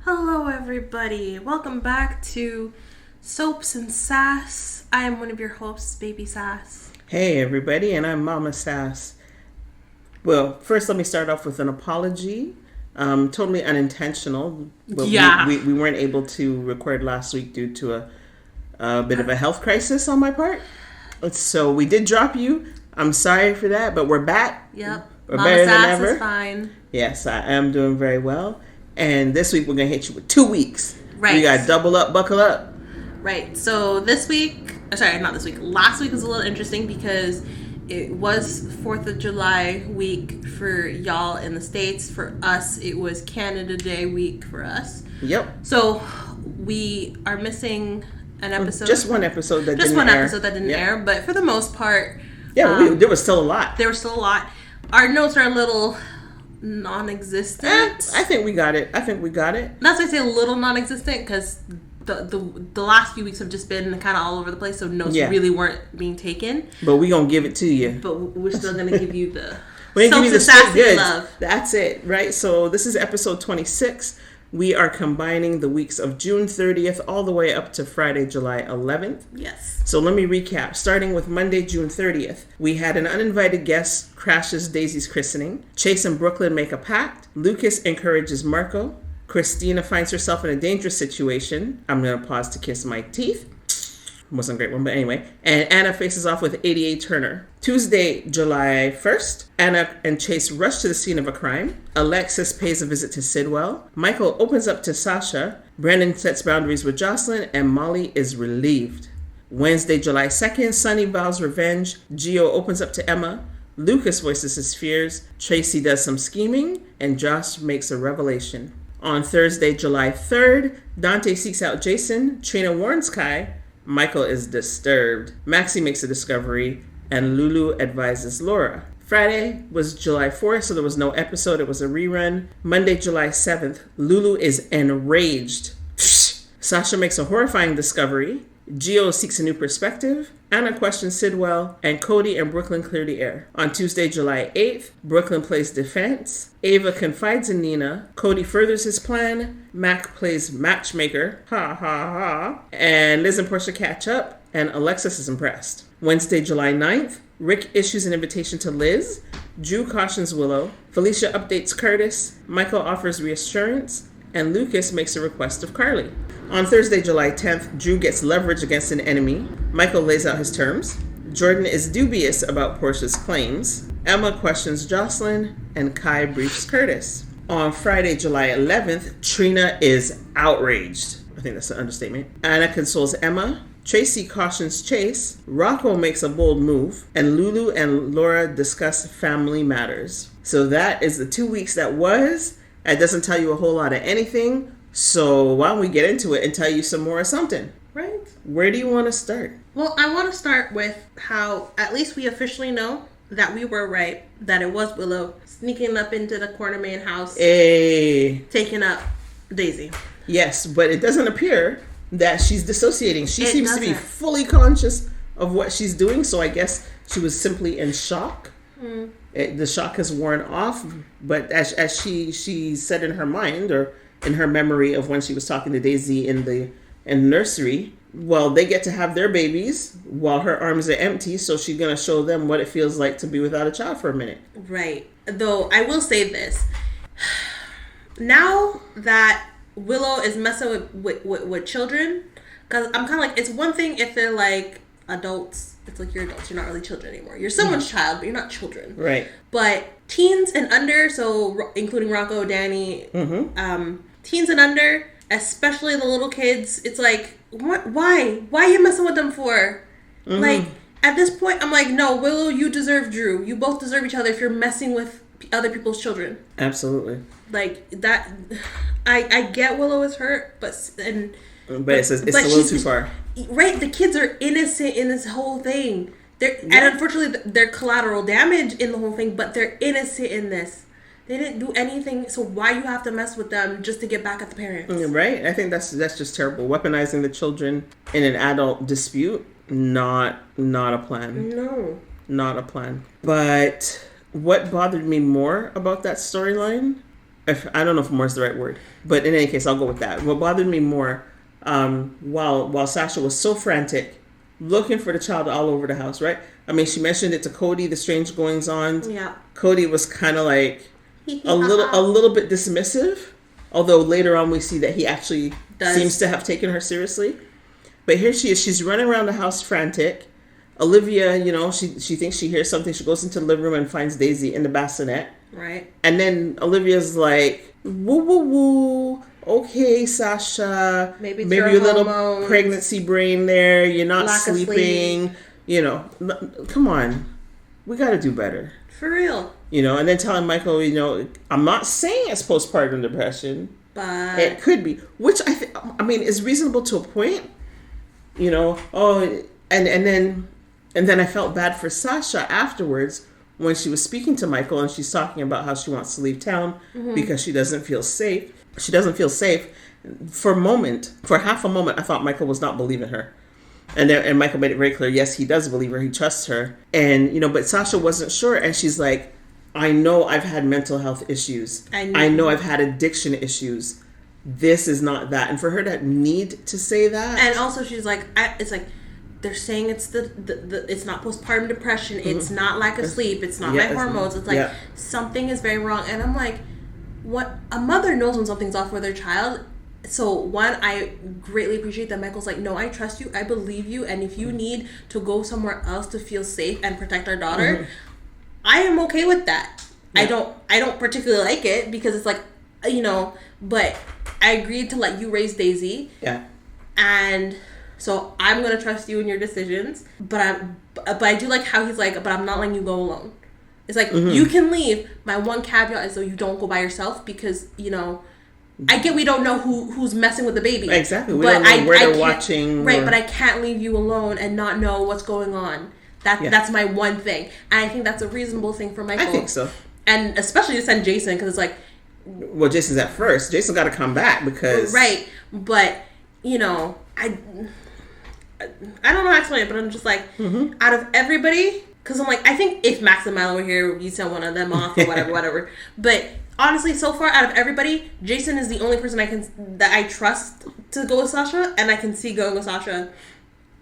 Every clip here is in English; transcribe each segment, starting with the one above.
Hello, everybody. Welcome back to Soaps and Sass. I am one of your hosts, Baby Sass. Hey, everybody, and I'm Mama Sass. Well, first, let me start off with an apology. Totally unintentional. But we weren't able to record last week due to a bit of a health crisis on my part. So we did drop you. I'm sorry for that, but we're back. Yep. We're Mama better Sass than ever. Is fine. Yes, I am doing very well. And this week we're going to hit you with 2 weeks. Right. We got double up, buckle up. Right. So last week was a little interesting because it was 4th of July week for y'all in the States. For us, it was Canada Day week for us. Yep. So we are missing an episode. Just one episode that didn't air. But for the most part... Yeah, there was still a lot. There was still a lot. Our notes are a little non-existent. I think we got it. That's why I say a little non-existent, because the last few weeks have just been kind of all over the place, so notes really weren't being taken. But we're going to give it to you. But we're still going to give you the sassy love. That's it, right? So this is episode 26. We are combining the weeks of June 30th all the way up to Friday, July 11th. Yes. So let me recap. Starting with Monday, June 30th, we had an uninvited guest crashes Daisy's christening. Chase and Brooklyn make a pact. Lucas encourages Marco. Christina finds herself in a dangerous situation. I'm going to pause to kiss my teeth. Wasn't a great one, but anyway. And Anna faces off with 88 Turner. Tuesday, July 1st, Anna and Chase rush to the scene of a crime. Alexis pays a visit to Sidwell. Michael opens up to Sasha. Brandon sets boundaries with Jocelyn, and Molly is relieved. Wednesday, July 2nd, Sunny vows revenge. Gio opens up to Emma. Lucas voices his fears. Tracy does some scheming, and Josh makes a revelation. On Thursday, July 3rd, Dante seeks out Jason. Trina warns Kai. Michael is disturbed. Maxie makes a discovery, and Lulu advises Laura. Friday was July 4th, so there was no episode. It was a rerun. Monday, July 7th, Lulu is enraged. Sasha makes a horrifying discovery. Gio seeks a new perspective. Anna questions Sidwell, and Cody and Brooklyn clear the air. On Tuesday, July 8th, Brooklyn plays defense. Ava confides in Nina. Cody furthers his plan. Mac plays matchmaker. Ha ha ha. And Liz and Portia catch up, and Alexis is impressed. Wednesday, July 9th, Rick issues an invitation to Liz. Drew cautions Willow. Felicia updates Curtis. Michael offers reassurance, and Lucas makes a request of Carly. On Thursday, July 10th, Drew gets leverage against an enemy. Michael lays out his terms. Jordan is dubious about Portia's claims. Emma questions Jocelyn, and Kai briefs Curtis. On Friday, July 11th, Trina is outraged. I think that's an understatement. Anna consoles Emma. Tracy cautions Chase. Rocco makes a bold move. And Lulu and Laura discuss family matters. So that is the 2 weeks that was. It doesn't tell you a whole lot of anything. So why don't we get into it and tell you some more of something? Right. Where do you want to start? Well, I want to start with how at least we officially know that we were right, that it was Willow sneaking up into the Cornerman house, taking up Daisy. Yes, but it doesn't appear that she's dissociating. She seems to be fully conscious of what she's doing, so I guess she was simply in shock. The shock has worn off, but as she said in her mind, or in her memory of when she was talking to Daisy in the nursery, well, they get to have their babies while her arms are empty, so she's going to show them what it feels like to be without a child for a minute. Right. Though, I will say this. Now that Willow is messing with children, because I'm kind of like, it's one thing if they're like adults. It's like you're adults. You're not really children anymore. You're someone's child, but you're not children. Right. But teens and under, so including Rocco, Danny, teens and under, especially the little kids, it's like, what? Why are you messing with them for? Like, at this point, I'm like, no, Willow, you deserve Drew. You both deserve each other if you're messing with other people's children. Absolutely. Like, that, I get Willow is hurt, but it's a little too far. Right, the kids are innocent in this whole thing. And unfortunately, they're collateral damage in the whole thing, but they're innocent in this. They didn't do anything, so why you have to mess with them just to get back at the parents? Right? I think that's just terrible. Weaponizing the children in an adult dispute, not a plan. No. Not a plan. But what bothered me more about that storyline I don't know if more is the right word, but in any case, I'll go with that. What bothered me more, while Sasha was so frantic, looking for the child all over the house, right? I mean, she mentioned it to Cody, the strange goings on. Yeah. Cody was kind of like a little bit dismissive, although later on we see that he actually seems to have taken her seriously. But here she is. She's running around the house frantic. Olivia, she thinks she hears something. She goes into the living room and finds Daisy in the bassinet. Right. And then Olivia's like, woo, woo, woo. Okay, Sasha. Maybe your little pregnancy brain there. You're not sleeping. Come on. We got to do better. For real. And then telling Michael, I'm not saying it's postpartum depression. But it could be. Which I mean, is reasonable to a point. And then I felt bad for Sasha afterwards when she was speaking to Michael and she's talking about how she wants to leave town because she doesn't feel safe. She doesn't feel safe. For half a moment, I thought Michael was not believing her. And Michael made it very clear, yes, he does believe her. He trusts her. And, but Sasha wasn't sure. And she's like, I know I've had mental health issues. I know I've had addiction issues. This is not that. And for her to need to say that. And also she's like, it's like, they're saying it's it's not postpartum depression. It's not lack of sleep. It's not my hormones. It's like something is very wrong. And I'm like, what? A mother knows when something's off with their child. So one, I greatly appreciate that Michael's like, no, I trust you. I believe you. And if you need to go somewhere else to feel safe and protect our daughter, I am okay with that. Yeah. I don't particularly like it because it's like, but I agreed to let you raise Daisy. Yeah. And so I'm gonna trust you in your decisions, but I do like how he's like, but I'm not letting you go alone. It's like you can leave. My one caveat is though you don't go by yourself because I get we don't know who's messing with the baby. Exactly, we don't know where they're watching. Right, but I can't leave you alone and not know what's going on. That's my one thing, and I think that's a reasonable thing for Michael. I think so, and especially to send Jason because it's like, well, Jason's at first. Jason got to come back because right, but I don't know how to explain it, but I'm just like, out of everybody, because I'm like, I think if Max and Milo were here, you'd send one of them off or whatever. But honestly, so far, out of everybody, Jason is the only person that I trust to go with Sasha, and I can see going with Sasha.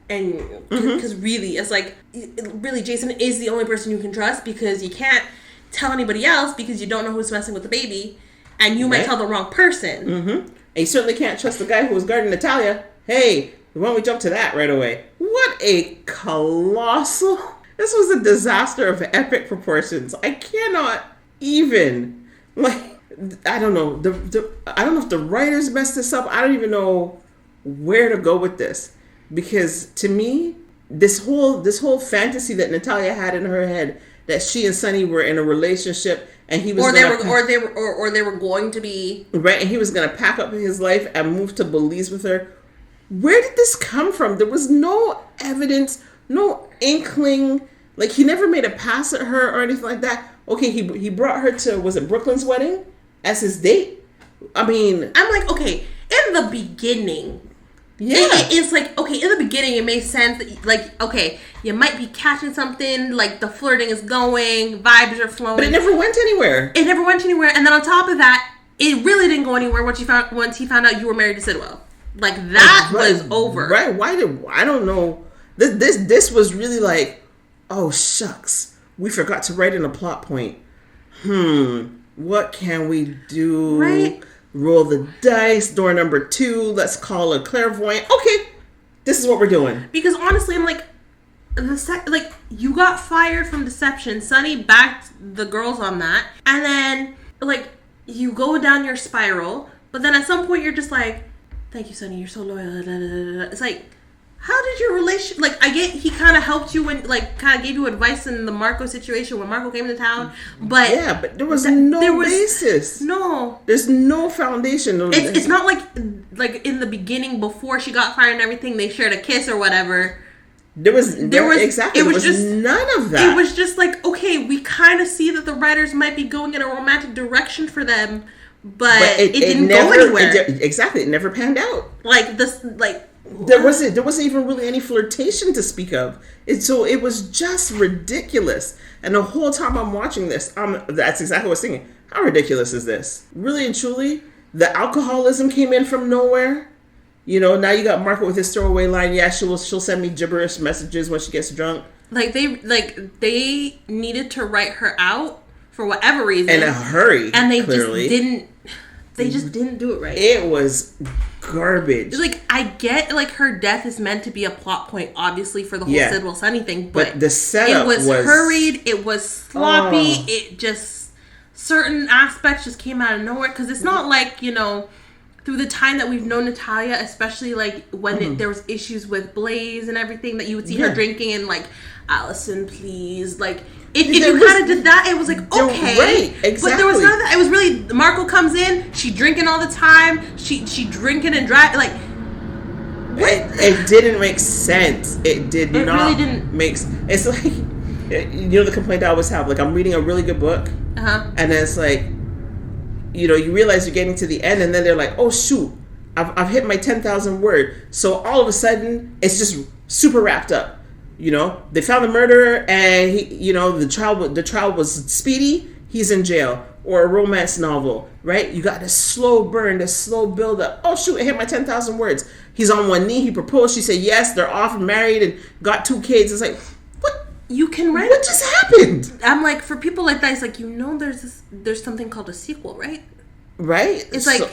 And because really, it's like, really, Jason is the only person you can trust because you can't tell anybody else because you don't know who's messing with the baby, and you might tell the wrong person. And you certainly can't trust the guy who was guarding Natalia. Hey, why don't we jump to that right away? What a colossal... This was a disaster of epic proportions. I cannot even... I don't know. I don't know if the writers messed this up. I don't even know where to go with this. Because to me, this whole fantasy that Natalia had in her head, that she and Sonny were in a relationship and he was or they were going to be... Right, and he was going to pack up his life and move to Belize with her. Where did this come from? There was no evidence, no inkling. Like, he never made a pass at her or anything like that. Okay, he brought her to, was it Brooklyn's wedding as his date? I mean... I'm like, okay, in the beginning... Yeah. It's like, okay, in the beginning, it made sense that, like, okay, you might be catching something, like, the flirting is going, vibes are flowing. But it never went anywhere. And then on top of that, it really didn't go anywhere once he found out you were married to Sidwell. Like, that was over. Right. I don't know. This was really like, oh, shucks. We forgot to write in a plot point. What can we do? Right. Roll the dice. Door number 2. Let's call a clairvoyant. Okay. This is what we're doing. Because honestly, I'm like, you got fired from Deception. Sonny backed the girls on that. And then, like, you go down your spiral. But then at some point, you're just like, thank you, Sonny. You're so loyal. It's like, how did your relationship... Like, I get he kind of helped you when... Like, kind of gave you advice in the Marco situation when Marco came to town. But... Yeah, but there was no basis. No. There's no foundation. It's not like in the beginning before she got fired and everything, they shared a kiss or whatever. There was none of that. It was just like, okay, we kind of see that the writers might be going in a romantic direction for them, but it didn't go anywhere. Exactly. It never panned out. Like, this... Like... There wasn't even really any flirtation to speak of. So it was just ridiculous. And the whole time I'm watching this, that's exactly what I was thinking. How ridiculous is this? Really and truly, the alcoholism came in from nowhere. You know, now you got Marco with his throwaway line. Yeah, she'll send me gibberish messages when she gets drunk. They needed to write her out for whatever reason in a hurry, and they clearly. just didn't. They just didn't do it right. It was garbage. Like, I get, like, her death is meant to be a plot point, obviously, for the whole Sidwell Sunny thing, but the setup was hurried, it was sloppy, it just, certain aspects just came out of nowhere, because it's not like, you know, through the time that we've known Natalia, especially, like, when there was issues with Blaze and everything, that you would see her drinking and, like, Allison, please, like... If you kind of did that, it was like, okay. Right, exactly. But there was none of that. It was really, Marco comes in, she drinking all the time, she drinking and driving, like... It didn't make sense. It did not really didn't. Make sense. It's like, you know the complaint I always have, like, I'm reading a really good book, and then it's like, you know, you realize you're getting to the end, and then they're like, oh, shoot, I've hit my 10,000 word. So all of a sudden, it's just super wrapped up. You know, they found the murderer, and he, you know, the trial was speedy. He's in jail, or a romance novel, right? You got this slow burn, this slow build up. Oh shoot! I hit my 10,000 words. He's on one knee. He proposed. She said yes. They're off and married and got 2 kids. It's like, what? You can write. What just happened? I'm like, for people like that, it's like, you know, there's something called a sequel, right? Right. It's like.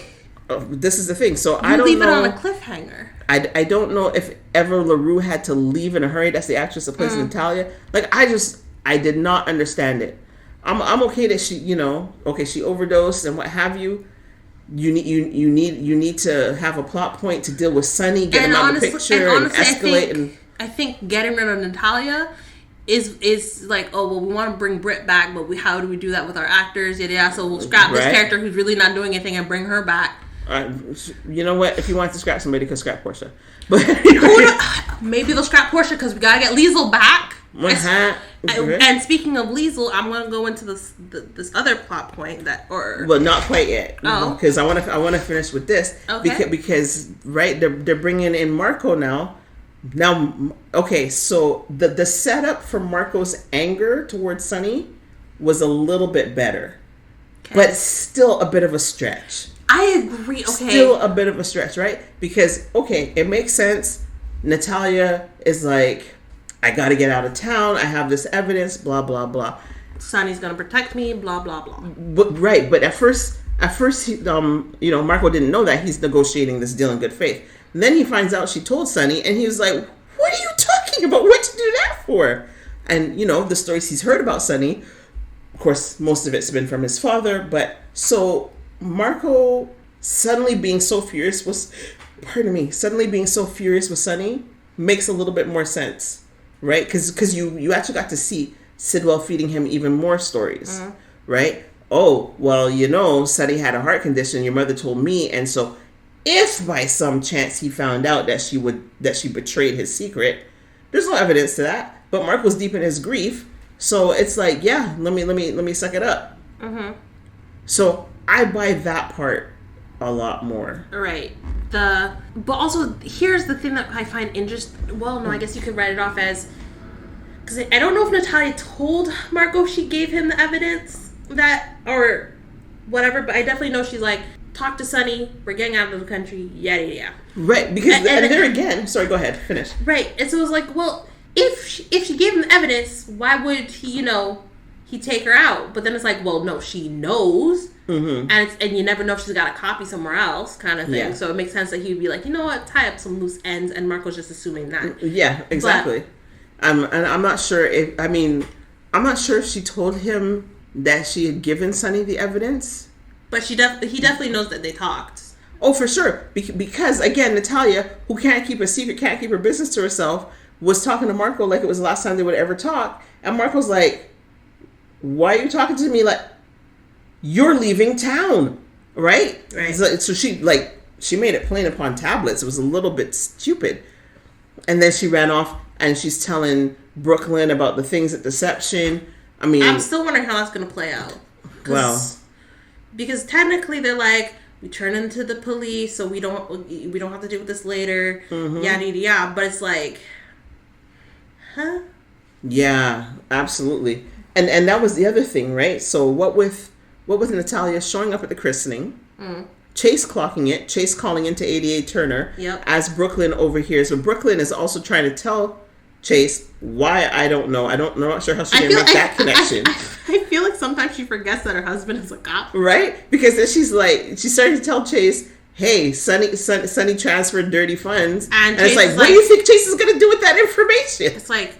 This is the thing. So I don't know. Leave it on a cliffhanger. I don't know if ever LaRue had to leave in a hurry. That's the actress that plays Natalia. Like, I did not understand it. I'm okay that she, you know, she overdosed and what have you. You need to have a plot point to deal with Sonny, get him out of the picture, and escalate. I think getting rid of Natalia is like, oh well, we want to bring Britt back, but how do we do that with our actors? Yeah, so we'll scrap this character who's really not doing anything and bring her back. You know what? If you want to scrap somebody, you can scrap Portia. But maybe they'll scrap Portia because we gotta get Liesl back. And speaking of Liesl, I'm gonna go into this other plot point well, not quite yet. Because I want to finish with this. Okay. Because right, they're bringing in Marco now. Okay, so the setup for Marco's anger towards Sonny was a little bit better, but still a bit of a stretch. I agree. Okay. Still a bit of a stretch, right? Because, it makes sense. Natalia is like, I got to get out of town. I have this evidence, blah, blah, blah. Sonny's going to protect me, blah, blah, blah. But at first, you know, Marco didn't know that he's negotiating this deal in good faith. And then he finds out she told Sonny, and he was like, what are you talking about? What'd you do that for? And, you know, the stories he's heard about Sonny, of course, most of it's been from his father, but so... Marco suddenly being so furious with Sonny makes a little bit more sense, right? Because you actually got to see Sidwell feeding him even more stories, right? Oh, well, you know, Sonny had a heart condition. Your mother told me, and so if by some chance he found out that she betrayed his secret, there's no evidence to that. But Marco's deep in his grief, so it's like, yeah, let me suck it up. So. I buy that part a lot more. Right. But also, here's the thing that I find interesting. Well, no, I guess you could write it off as... Because I don't know if Natalia told Marco she gave him the evidence or whatever, but I definitely know she's like, talk to Sonny, we're getting out of the country, yada, yada. Right, because and there again... Sorry, go ahead, finish. Right, and so it was like, well, if she gave him the evidence, why would he, you know... He'd take her out, but then it's like, well, no, she knows, and you never know if she's got a copy somewhere else, kind of thing. Yeah. So it makes sense that he'd be like, you know what, tie up some loose ends, and Marco's just assuming that. Yeah, exactly. And I'm not sure I'm not sure if she told him that she had given Sonny the evidence, but he definitely knows that they talked. Oh, for sure, because again, Natalia, who can't keep a secret, can't keep her business to herself, was talking to Marco like it was the last time they would ever talk, and Marco's like, why are you talking to me like you're leaving town, right? So she made it plain upon tablets. It was a little bit stupid. And then she ran off and she's telling Brooklyn about the things at Deception. I mean, I'm still wondering how that's going to play out. Because technically they're like, we turn into the police so we don't have to deal with this later. Yada yada yada. But it's like, huh? Yeah, absolutely. And that was the other thing, right? So what with Natalia showing up at the christening, Chase clocking it, Chase calling into ADA Turner, as Brooklyn overhears. But Brooklyn is also trying to tell Chase why, I don't know. I'm not sure how she didn't make that connection. I feel like sometimes she forgets that her husband is a cop. Right? Because then she's starting to tell Chase, hey, Sonny transferred dirty funds. And it's like, what do you think Chase is going to do with that information? It's like,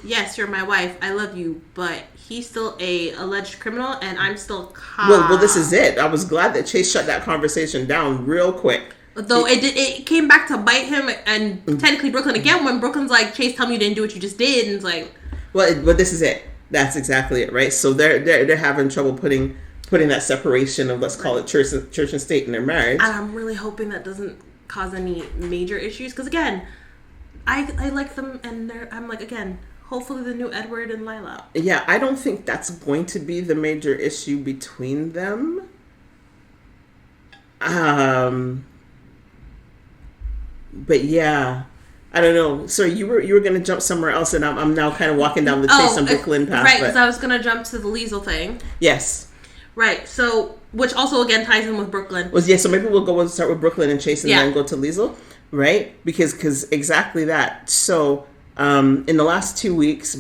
yes, you're my wife. I love you. But he's still a alleged criminal and I'm still a cop. Well, this is it. I was glad that Chase shut that conversation down real quick. Though it came back to bite him, and technically Brooklyn again, when Brooklyn's like, Chase, tell me you didn't do what you just did, and it's like, but this is it. That's exactly it, right? So they're having trouble putting that separation of, let's call it, church and state in their marriage. And I'm really hoping that doesn't cause any major issues, because again, I like them, and I'm like, again, hopefully the new Edward and Lila. Yeah, I don't think that's going to be the major issue between them. But yeah, I don't know. So you were going to jump somewhere else, and I'm now kind of walking down the Chase and Brooklyn path. Right, because I was going to jump to the Liesel thing. Yes. Right, so, which also again ties in with Brooklyn. So maybe we'll go and start with Brooklyn and Chase and then go to Liesel, right? Because exactly that. So in the last 2 weeks,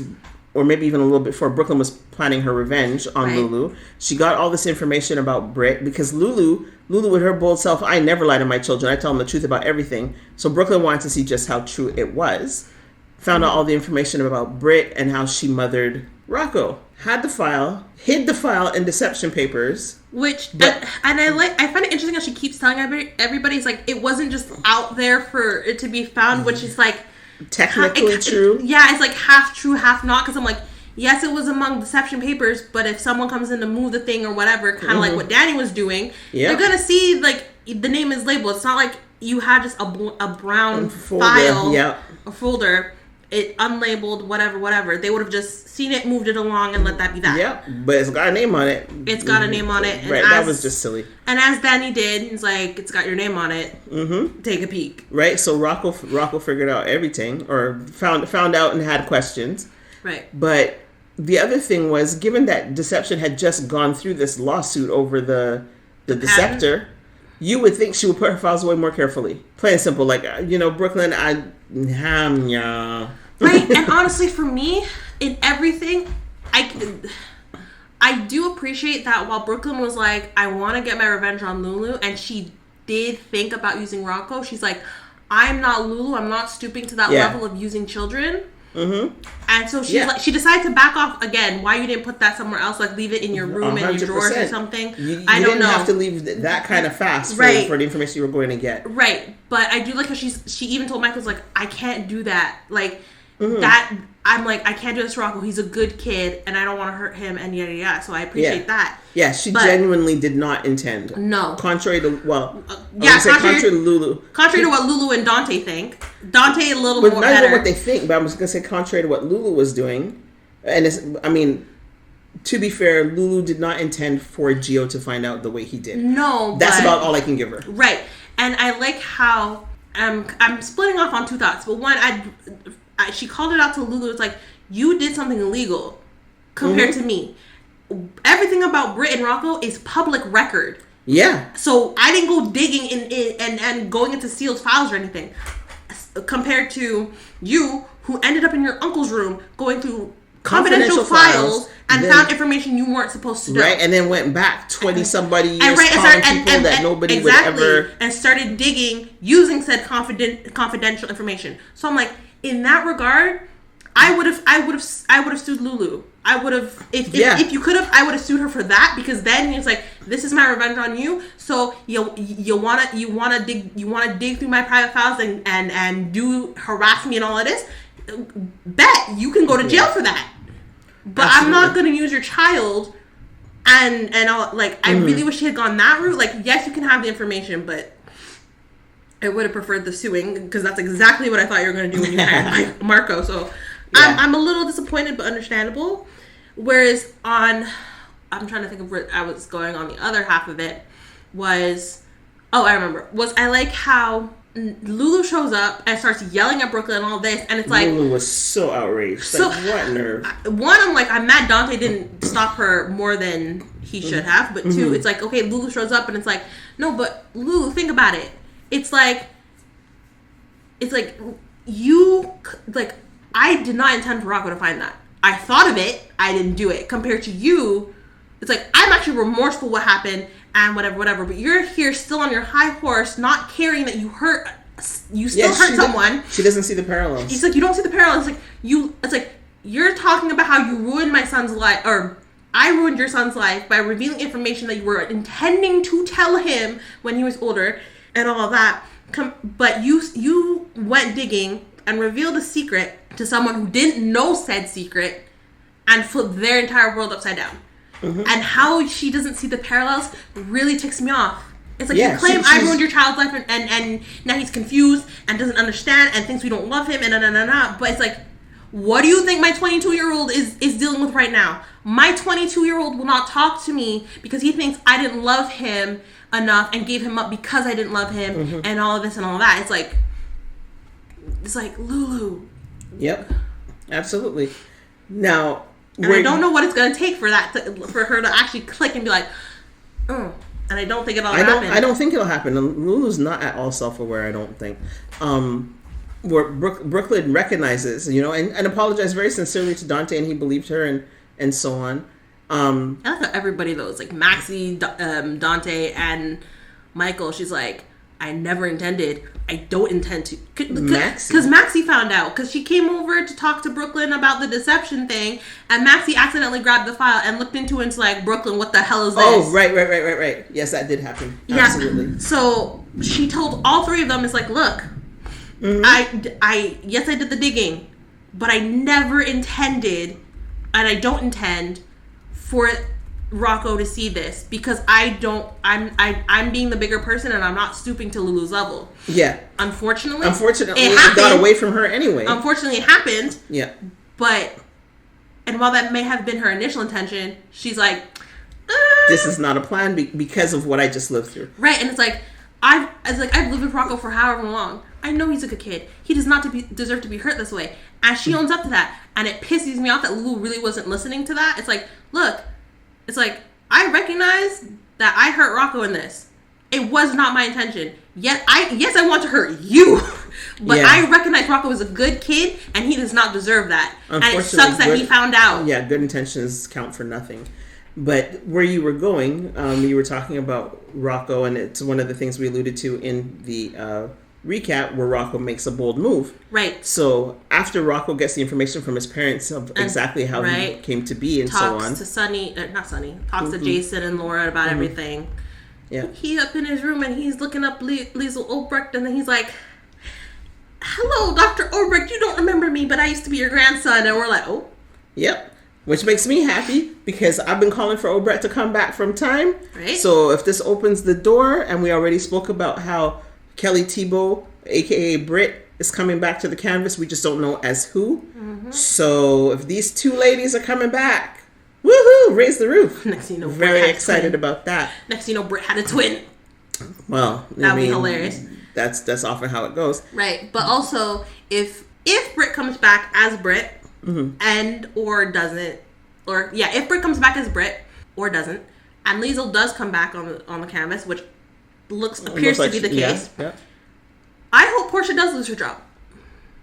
or maybe even a little bit before, Brooklyn was planning her revenge on Lulu. She got all this information about Britt, because Lulu with her bold self, I never lie to my children. I tell them the truth about everything. So Brooklyn wanted to see just how true it was. Found out all the information about Britt and how she mothered Rocco. Had the file, hid the file in deception papers. Which, I find it interesting how she keeps telling everybody, it's like, it wasn't just out there for it to be found, which is like, technically true. Yeah, it's like half true, half not, because I'm like, yes, it was among deception papers, but if someone comes in to move the thing or whatever, kind of like what Danny was doing, you're going to see, like, the name is labeled. It's not like you had just a brown file, a folder, it unlabeled, whatever. They would have just seen it, moved it along, and let that be that. Yep, but it's got a name on it. It's got a name on it. And right, that was just silly. And as Danny did, he's like, it's got your name on it. Take a peek. Right, so Rocco figured out everything, or found out and had questions. Right. But the other thing was, given that Deception had just gone through this lawsuit over the Deceptor, you would think she would put her files away more carefully. Plain and simple. Like, Brooklyn, Right, and honestly, for me, in everything, I do appreciate that while Brooklyn was like, I want to get my revenge on Lulu, and she did think about using Rocco, she's like, I'm not Lulu, I'm not stooping to that level of using children. And so she decided to back off again. Why you didn't put that somewhere else? Like leave it in your room 100%. In your drawers or something. I don't know. You didn't have to leave that kind of fast for the information you were going to get. Right, but I do like how she even told Michael's like, I can't do that. Like that. I'm like, I can't do this to Rocco. He's a good kid, and I don't want to hurt him, and yada yada. So I appreciate that. Yeah, she genuinely did not intend. No. Contrary to contrary to Lulu. Contrary to what Lulu and Dante think. Dante a little more better. Not even what they think, but I was going to say contrary to what Lulu was doing. And to be fair, Lulu did not intend for Gio to find out the way he did. No, that's about all I can give her. Right, and I like how I'm splitting off on two thoughts. But one, she called it out to Lulu. It's like, you did something illegal compared to me. Everything about Britt and Rocco is public record. Yeah. So I didn't go digging in and going into sealed files or anything. Compared to you, who ended up in your uncle's room going through confidential files and found information you weren't supposed to know. Right, and then went back 20-somebody years calling people that nobody would ever... And started digging using said confidential information. So I'm like, in that regard, I would have sued Lulu. I would have, if you could have, I would have sued her for that, because then it's like, this is my revenge on you. So you wanna dig through my private files and harass me and all of this. Bet you can go to jail for that. But absolutely. I'm not gonna use your child and all, like, I really wish she had gone that route. Like, yes, you can have the information, but I would have preferred the suing, because that's exactly what I thought you were going to do when you hired Marco. So I'm a little disappointed, but understandable. Whereas I'm trying to think of where I was going on the other half of it. was, I remember, I like how Lulu shows up and starts yelling at Brooklyn and all this, and it's like Lulu was so outraged. So, like, what nerve? One, I'm mad Dante didn't stop her more than he should have, but two, it's like, okay, Lulu shows up and it's like, no, but Lulu, think about it. It's like you, like, I did not intend for Rocco to find that. I thought of it, I didn't do it. Compared to you, it's like, I'm actually remorseful what happened and whatever, but you're here still on your high horse, not caring that you still hurt someone. She doesn't see the parallels. It's like, you don't see the parallels. It's like, you're talking about how you ruined my son's life, or I ruined your son's life by revealing information that you were intending to tell him when he was older and all of that. But you went digging and revealed a secret to someone who didn't know said secret and flipped their entire world upside down. And how she doesn't see the parallels really ticks me off. It's like, you claim I ruined your child's life and now he's confused and doesn't understand and thinks we don't love him and but it's like, what do you think my 22-year-old is dealing with right now? My 22-year-old will not talk to me because he thinks I didn't love him enough and gave him up because I didn't love him and all of this and all of that. It's like Lulu. Yep, absolutely. Now, and I don't know what it's going to take for her to actually click and be like, oh. And I don't think it'll happen. I don't think it'll happen. Lulu's not at all self-aware, I don't think. Where Brooklyn recognizes, and apologized very sincerely to Dante, and he believed her, and so on. I like how everybody, though, it's like Maxie, Dante, and Michael. She's like, I never intended. I don't intend to. Because Maxie found out. Because she came over to talk to Brooklyn about the deception thing. And Maxie accidentally grabbed the file and looked into it and was like, Brooklyn, what the hell is this? Oh, right. Yes, that did happen. Yeah. Absolutely. So she told all three of them, it's like, look, yes, I did the digging. But I never intended, and I don't intend, for Rocco to see this because I'm being the bigger person and I'm not stooping to Lulu's level. Yeah. Unfortunately, it got away from her anyway. Unfortunately, it happened. Yeah. And while that may have been her initial intention, she's like, this is not a plan because of what I just lived through. Right, and it's like, I've lived with Rocco for however long. I know he's a good kid. He does not deserve to be hurt this way. And she owns up to that. And it pisses me off that Lulu really wasn't listening to that. It's like, look. It's like, I recognize that I hurt Rocco in this. It was not my intention. Yet I want to hurt you. But I recognize Rocco is a good kid and he does not deserve that. And it sucks that he found out. Yeah, good intentions count for nothing. But where you were going, you were talking about Rocco, and it's one of the things we alluded to in the recap where Rocco makes a bold move. Right. So after Rocco gets the information from his parents of exactly how he came to be and so on. Talks to Jason and Laura about everything. Yeah. He up in his room and he's looking up Liesl Obrecht and then he's like, hello, Dr. Obrecht, you don't remember me, but I used to be your grandson. And we're like, oh. Yep. Which makes me happy because I've been calling for Obrecht to come back from time. Right. So if this opens the door, and we already spoke about how Kelly Thibault, a.k.a. Britt, is coming back to the canvas. We just don't know as who. So if these two ladies are coming back, woohoo, raise the roof. Next thing you know, very excited about that. Next thing you know, Britt had a twin. Well, that would be hilarious. That's often how it goes. Right. But also, if Britt comes back as Britt, and or doesn't, if Britt comes back as Britt or doesn't, and Liesl does come back on the canvas, which appears to be the case. Yeah. I hope Portia does lose her job.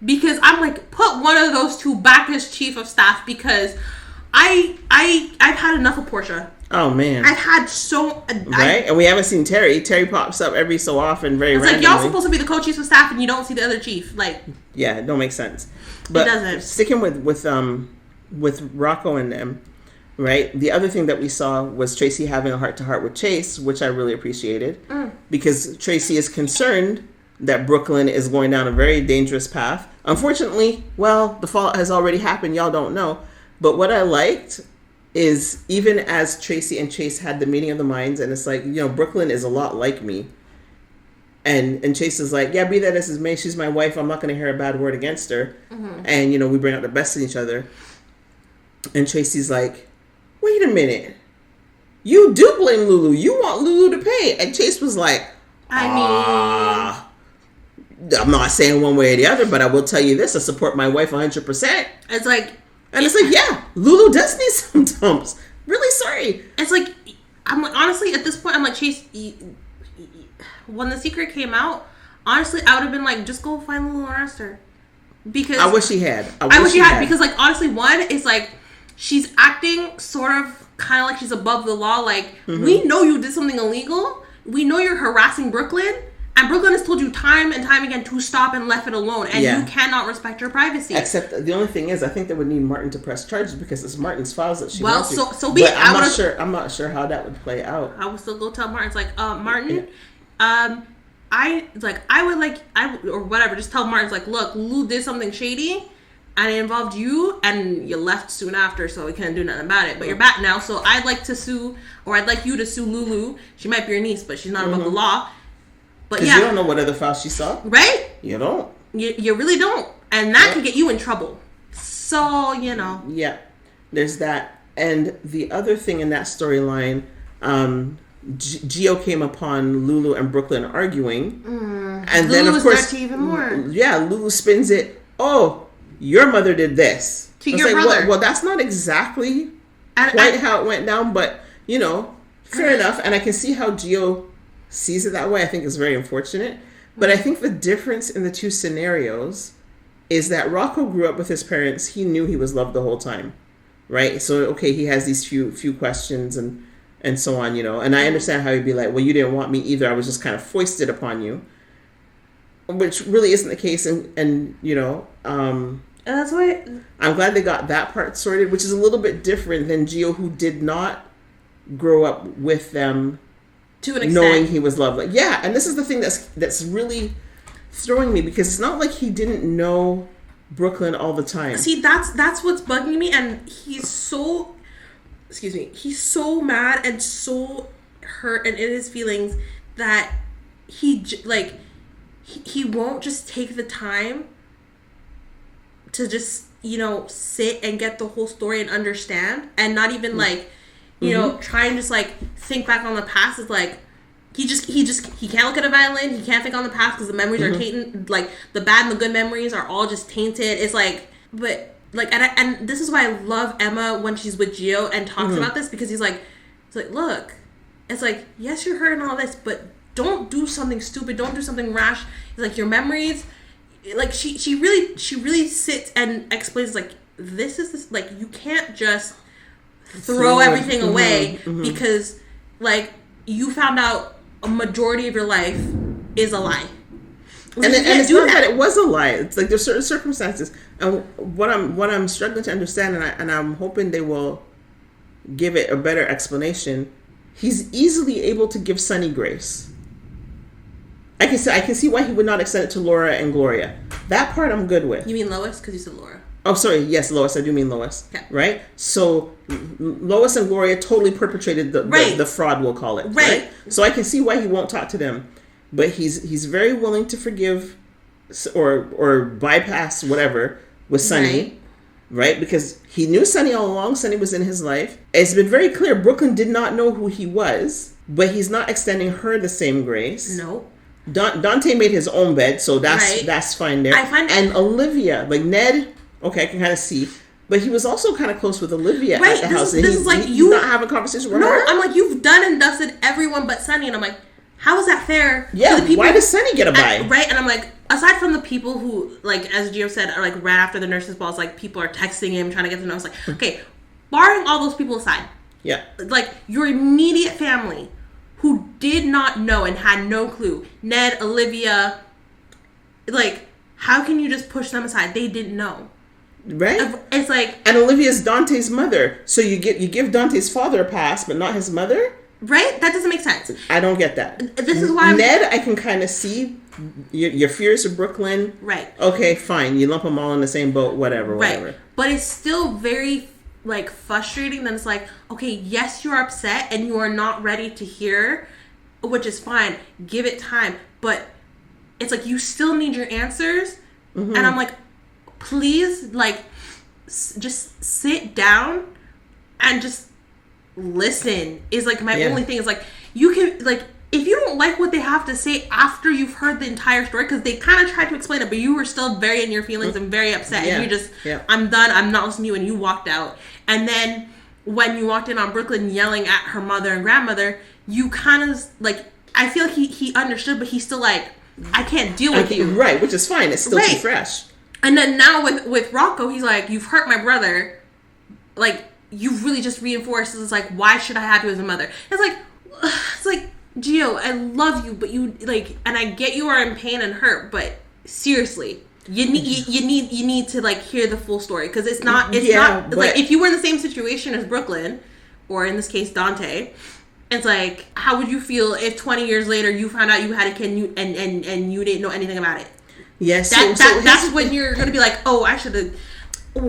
Because I'm like, put one of those two back as chief of staff because I've had enough of Portia. Oh man. I've had so right? And we haven't seen Terry. Terry pops up every so often, very randomly. It's like y'all supposed to be the co-chiefs of staff and you don't see the other chief. Like, yeah, it don't make sense. But it doesn't. Sticking with Rocco and them, right? The other thing that we saw was Tracy having a heart-to-heart with Chase, which I really appreciated. Because Tracy is concerned that Brooklyn is going down a very dangerous path. Unfortunately, the fallout has already happened. Y'all don't know. But what I liked is even as Tracy and Chase had the meeting of the minds, and it's like, Brooklyn is a lot like me. And Chase is like, yeah, be that as it may, she's my wife. I'm not going to hear a bad word against her. And, we bring out the best in each other. And Tracy's like, wait a minute. You do blame Lulu. You want Lulu to pay. And Chase was like, I mean, I'm not saying one way or the other, but I will tell you this. I support my wife 100%. It's like... And it's like, yeah, Lulu does need some dumps. Really sorry. It's like, I'm like, honestly, at this point, I'm like, Chase, when The Secret came out, honestly, I would have been like, just go find Lulu and arrest her. Because... I wish he had. I wish he had. Because, like, honestly, one, it's like, she's acting sort of kind of like she's above the law. Like, we know you did something illegal. We know you're harassing Brooklyn. And Brooklyn has told you time and time again to stop and left it alone. And you cannot respect her privacy. Except the only thing is, I think they would need Martin to press charges because it's Martin's files that she wants to. So be it. I'm not sure how that would play out. I would still go tell Martin. It's like, Martin, or whatever. Just tell Martin, it's like, look, Lulu did something shady. And it involved you, and you left soon after, so we couldn't do nothing about it. But you're back now, so I'd like to sue, or I'd like you to sue Lulu. She might be your niece, but she's not above the law. But yeah, you don't know what other files she saw, right? You don't. You really don't, and that could get you in trouble. So Yeah, there's that, and the other thing in that storyline, Gio came upon Lulu and Brooklyn arguing, and then of course, even more. Yeah, Lulu spins it. Oh, your mother did this to your brother. Well, that's not exactly quite how it went down, but fair enough. And I can see how Gio sees it that way. I think it's very unfortunate. But I think the difference in the two scenarios is that Rocco grew up with his parents. He knew he was loved the whole time, right? So, okay, he has these few questions and so on, And I understand how he'd be like, well, you didn't want me either. I was just kind of foisted upon you. Which really isn't the case. And that's why I'm glad they got that part sorted, which is a little bit different than Gio, who did not grow up with them to an extent, knowing he was loved. Like, yeah, and this is the thing that's really throwing me, because it's not like he didn't know Brooklyn all the time. See, that's what's bugging me, and he's so mad and so hurt and in his feelings that he won't just take the time to just sit and get the whole story and understand, and not even try and just think back on the past. Is like he can't look at a violin. He can't think on the past because the memories are tainted. Like the bad and the good memories are all just tainted. It's and this is why I love Emma when she's with Gio and talks about this, because it's like look, it's like, yes, you're hurting all this, but don't do something stupid. Don't do something rash. It's like your memories. Like she really sits and explains, like, this is this, like, you can't just throw everything away because you found out a majority of your life is a lie. And it's not that it was a lie. It's like there's certain circumstances, and what I'm struggling to understand, and I'm hoping they will give it a better explanation. He's easily able to give Sunny grace. I can see why he would not extend it to Laura and Gloria. That part I'm good with. You mean Lois? Because you said Laura. Oh, sorry. Yes, Lois. I do mean Lois. Okay. Right? So Lois and Gloria totally perpetrated the fraud, we'll call it. Right. So I can see why he won't talk to them. But he's very willing to forgive or bypass whatever with Sunny. Right? Because he knew Sunny all along. Sunny was in his life. It's been very clear Brooklyn did not know who he was. But he's not extending her the same grace. No. Dante made his own bed, so that's fine there. And Olivia, like Ned, okay, I can kind of see, but he was also kind of close with Olivia at the house. This is like he's not having a conversation with her. No, I'm like, you've done and dusted everyone but Sunny, and I'm like, how is that fair? Yeah, to the people, why does Sunny get a bye? Right, and I'm like, aside from the people who, like, as Gio said, are like right after the nurses' balls, like people are texting him trying to get to know. It's like, okay, barring all those people aside, like your immediate family, who did not know and had no clue. Ned, Olivia, like, how can you just push them aside? They didn't know. Right? It's like... And Olivia's Dante's mother. So you give Dante's father a pass, but not his mother? Right? That doesn't make sense. I don't get that. This is why Ned, I can kind of see your fears of Brooklyn. Right. Okay, fine. You lump them all in the same boat, whatever. Right. But it's still very... frustrating. Then it's like, okay, yes, you're upset and you are not ready to hear, which is fine. Give it time. But it's like, you still need your answers. And I'm like, please, just sit down and just listen is like my only thing. Is like, you can, like, if you don't like what they have to say after you've heard the entire story, because they kind of tried to explain it, but you were still very in your feelings and very upset, and you just, I'm done, I'm not listening to you, and you walked out. And then when you walked in on Brooklyn yelling at her mother and grandmother, you kind of, like, I feel like he understood, but he's still like, I can't deal with you. Right, which is fine. It's still too fresh. And then now with Rocco, he's like, you've hurt my brother. Like, you've really just reinforced. It's like, why should I have you as a mother? It's like, Gio, I love you, but you, like, and I get you are in pain and hurt, but seriously, you need to, like, hear the full story, because it's not like, if you were in the same situation as Brooklyn, or in this case Dante, it's like, how would you feel if 20 years later you found out you had a kid and you didn't know anything about it? Yes, that's when you're gonna be like, oh, I should have.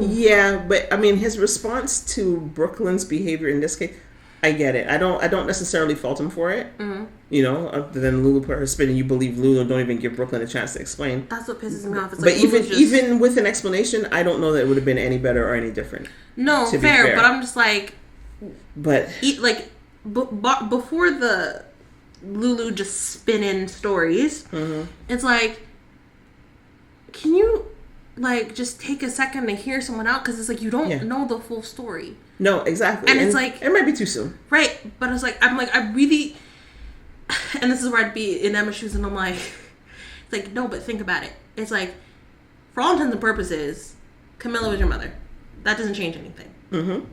Yeah, but I mean, his response to Brooklyn's behavior in this case, I get it. I don't necessarily fault him for it. Mm-hmm. You know, other than Lulu put her spin, and you believe Lulu, don't even give Brooklyn a chance to explain. That's what pisses me off. It's but like, even with an explanation, I don't know that it would have been any better or any different. No, fair. But I'm just like, before the Lulu just spinning stories, it's like, can you, like, just take a second to hear someone out? Because it's like, you don't know the full story. No, exactly. And it's like, it might be too soon. Right. But it's like, I really, and this is where I'd be in Emma's shoes, and I'm like, it's like, no, but think about it. It's like, for all intents and purposes, Camilla was your mother. That doesn't change anything. Mm-hmm.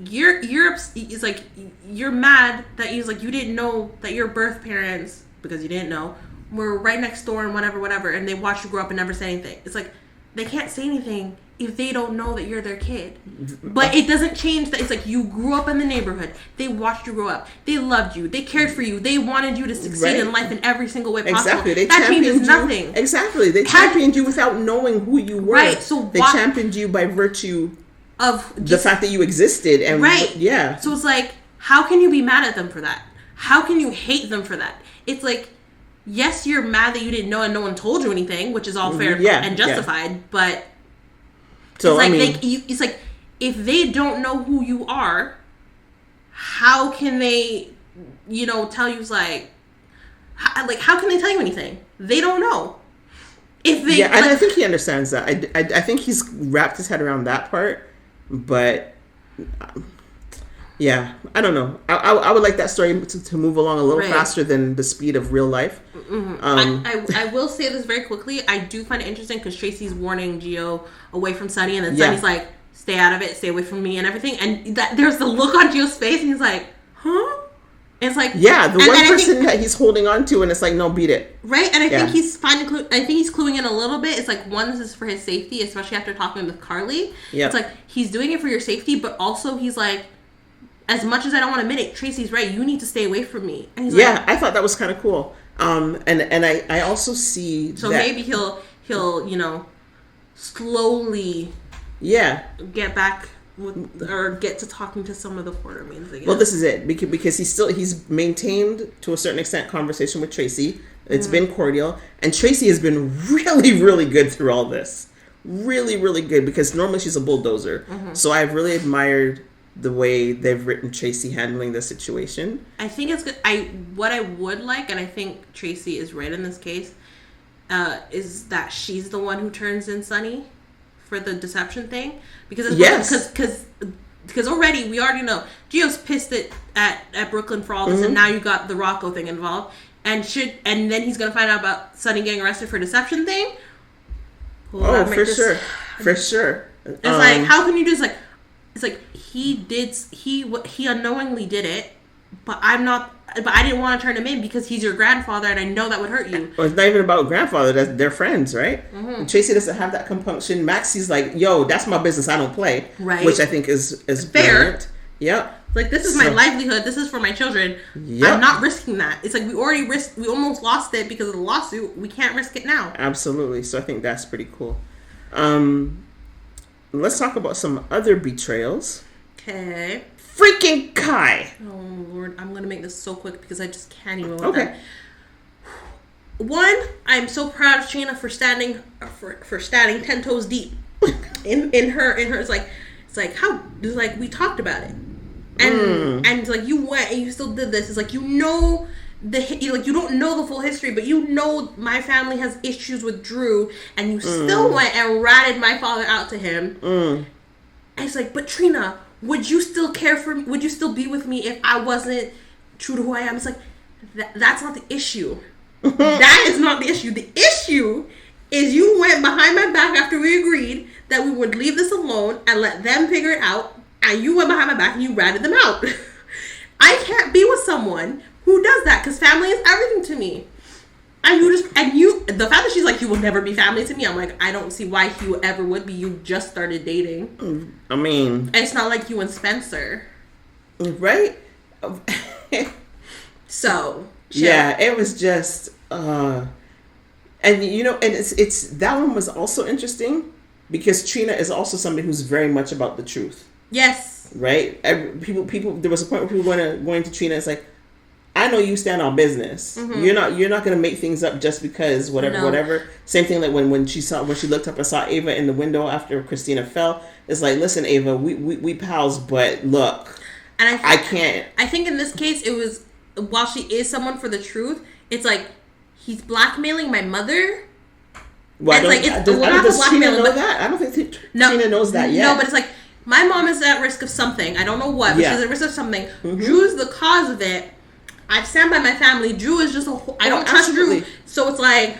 It's like, you're mad that you didn't know that your birth parents, because you didn't know, were right next door and whatever, and they watched you grow up and never say anything. It's like, they can't say anything if they don't know that you're their kid. But it doesn't change that. It's like, you grew up in the neighborhood. They watched you grow up. They loved you. They cared for you. They wanted you to succeed in life in every single way possible. Exactly. That changes nothing. Exactly. They championed you without knowing who you were. Right. So they championed you by virtue of the fact that you existed. And yeah. So it's like, how can you be mad at them for that? How can you hate them for that? It's like, yes, you're mad that you didn't know and no one told you anything, which is all fair and justified, but so, it's like, it's like, if they don't know who you are, how can they, tell you, how can they tell you anything? They don't know. If they, and I think he understands that. I think he's wrapped his head around that part, but yeah, I don't know. I would like that story to move along a little faster than the speed of real life. Mm-hmm. I will say this very quickly. I do find it interesting because Tracy's warning Gio away from Sunny, and then Sunny's like, stay out of it, stay away from me and everything. And there's the look on Gio's face, and he's like, huh? And it's like, yeah, the one person that he's holding on to, and it's like, no, beat it. Right? And I think he's cluing in a little bit. It's like, one, this is for his safety, especially after talking with Carly. Yep. It's like, he's doing it for your safety, but also he's like, as much as I don't want to admit it, Tracy's right. You need to stay away from me. And he's like, I thought that was kind of cool. And I also see so that maybe he'll slowly get back or get to talking to some of the Porter mains again. Well, this is it because he's maintained to a certain extent conversation with Tracy. It's been cordial, and Tracy has been really, really good through all this. Really, really good, because normally she's a bulldozer. Mm-hmm. So I've really admired the way they've written Tracy handling the situation. I think it's good. What I would like, and I think Tracy is right in this case, is that she's the one who turns in Sunny for the deception thing. Because because already we already know Gio's pissed at Brooklyn for all this, and now you got the Rocco thing involved, and then he's gonna find out about Sunny getting arrested for deception thing. Well, for sure. It's like, how can you just like? It's like, he unknowingly did it, but I didn't want to turn him in because he's your grandfather, and I know that would hurt you. Well, it's not even about grandfather. They're friends, right? Mm-hmm. Tracy doesn't have that compunction. Maxie's like, yo, that's my business. I don't play. Right. Which I think is fair. Brilliant. Yep. Like, this is my livelihood. This is for my children. Yep. I'm not risking that. It's like, we almost lost it because of the lawsuit. We can't risk it now. Absolutely. So I think that's pretty cool. Let's talk about some other betrayals. Okay. Freaking Kai! Oh, Lord. I'm going to make this so quick because I just can't even with that. One, I'm so proud of Shayna for standing 10 toes deep in her. It's like we talked about it. And like, you went and you still did this. It's like, you know, you don't know the full history, but you know my family has issues with Drew, and you still went and ratted my father out to him. And it's like, but Trina, would you still care for me? Would you still be with me if I wasn't true to who I am? It's like, that's not the issue. That is not the issue. The issue is you went behind my back after we agreed that we would leave this alone and let them figure it out, and you went behind my back and you ratted them out. I can't be with someone who does that, because family is everything to me. And the fact that she's like, you will never be family to me, I'm like, I don't see why he ever would be. You just started dating. I mean, and it's not like you and Spencer, right? So chill. Yeah, it was just and you know, and it's that one was also interesting because Trina is also somebody who's very much about the truth. Yes. Right? People there was a point where people going to Trina, it's like, I know you stand on business. You're not going to make things up just because whatever. Same thing like when she looked up and saw Ava in the window after Christina fell. It's like, listen, Ava, we pals, but look, and I can't. I think in this case it was, while she is someone for the truth, it's like he's blackmailing my mother. Well, does Trina know that? I don't think Trina knows that yet. No, but it's like, my mom is at risk of something. I don't know what, but she's at risk of something. Drew's the cause of it. I stand by my family. Drew is just I don't trust Drew. So it's like,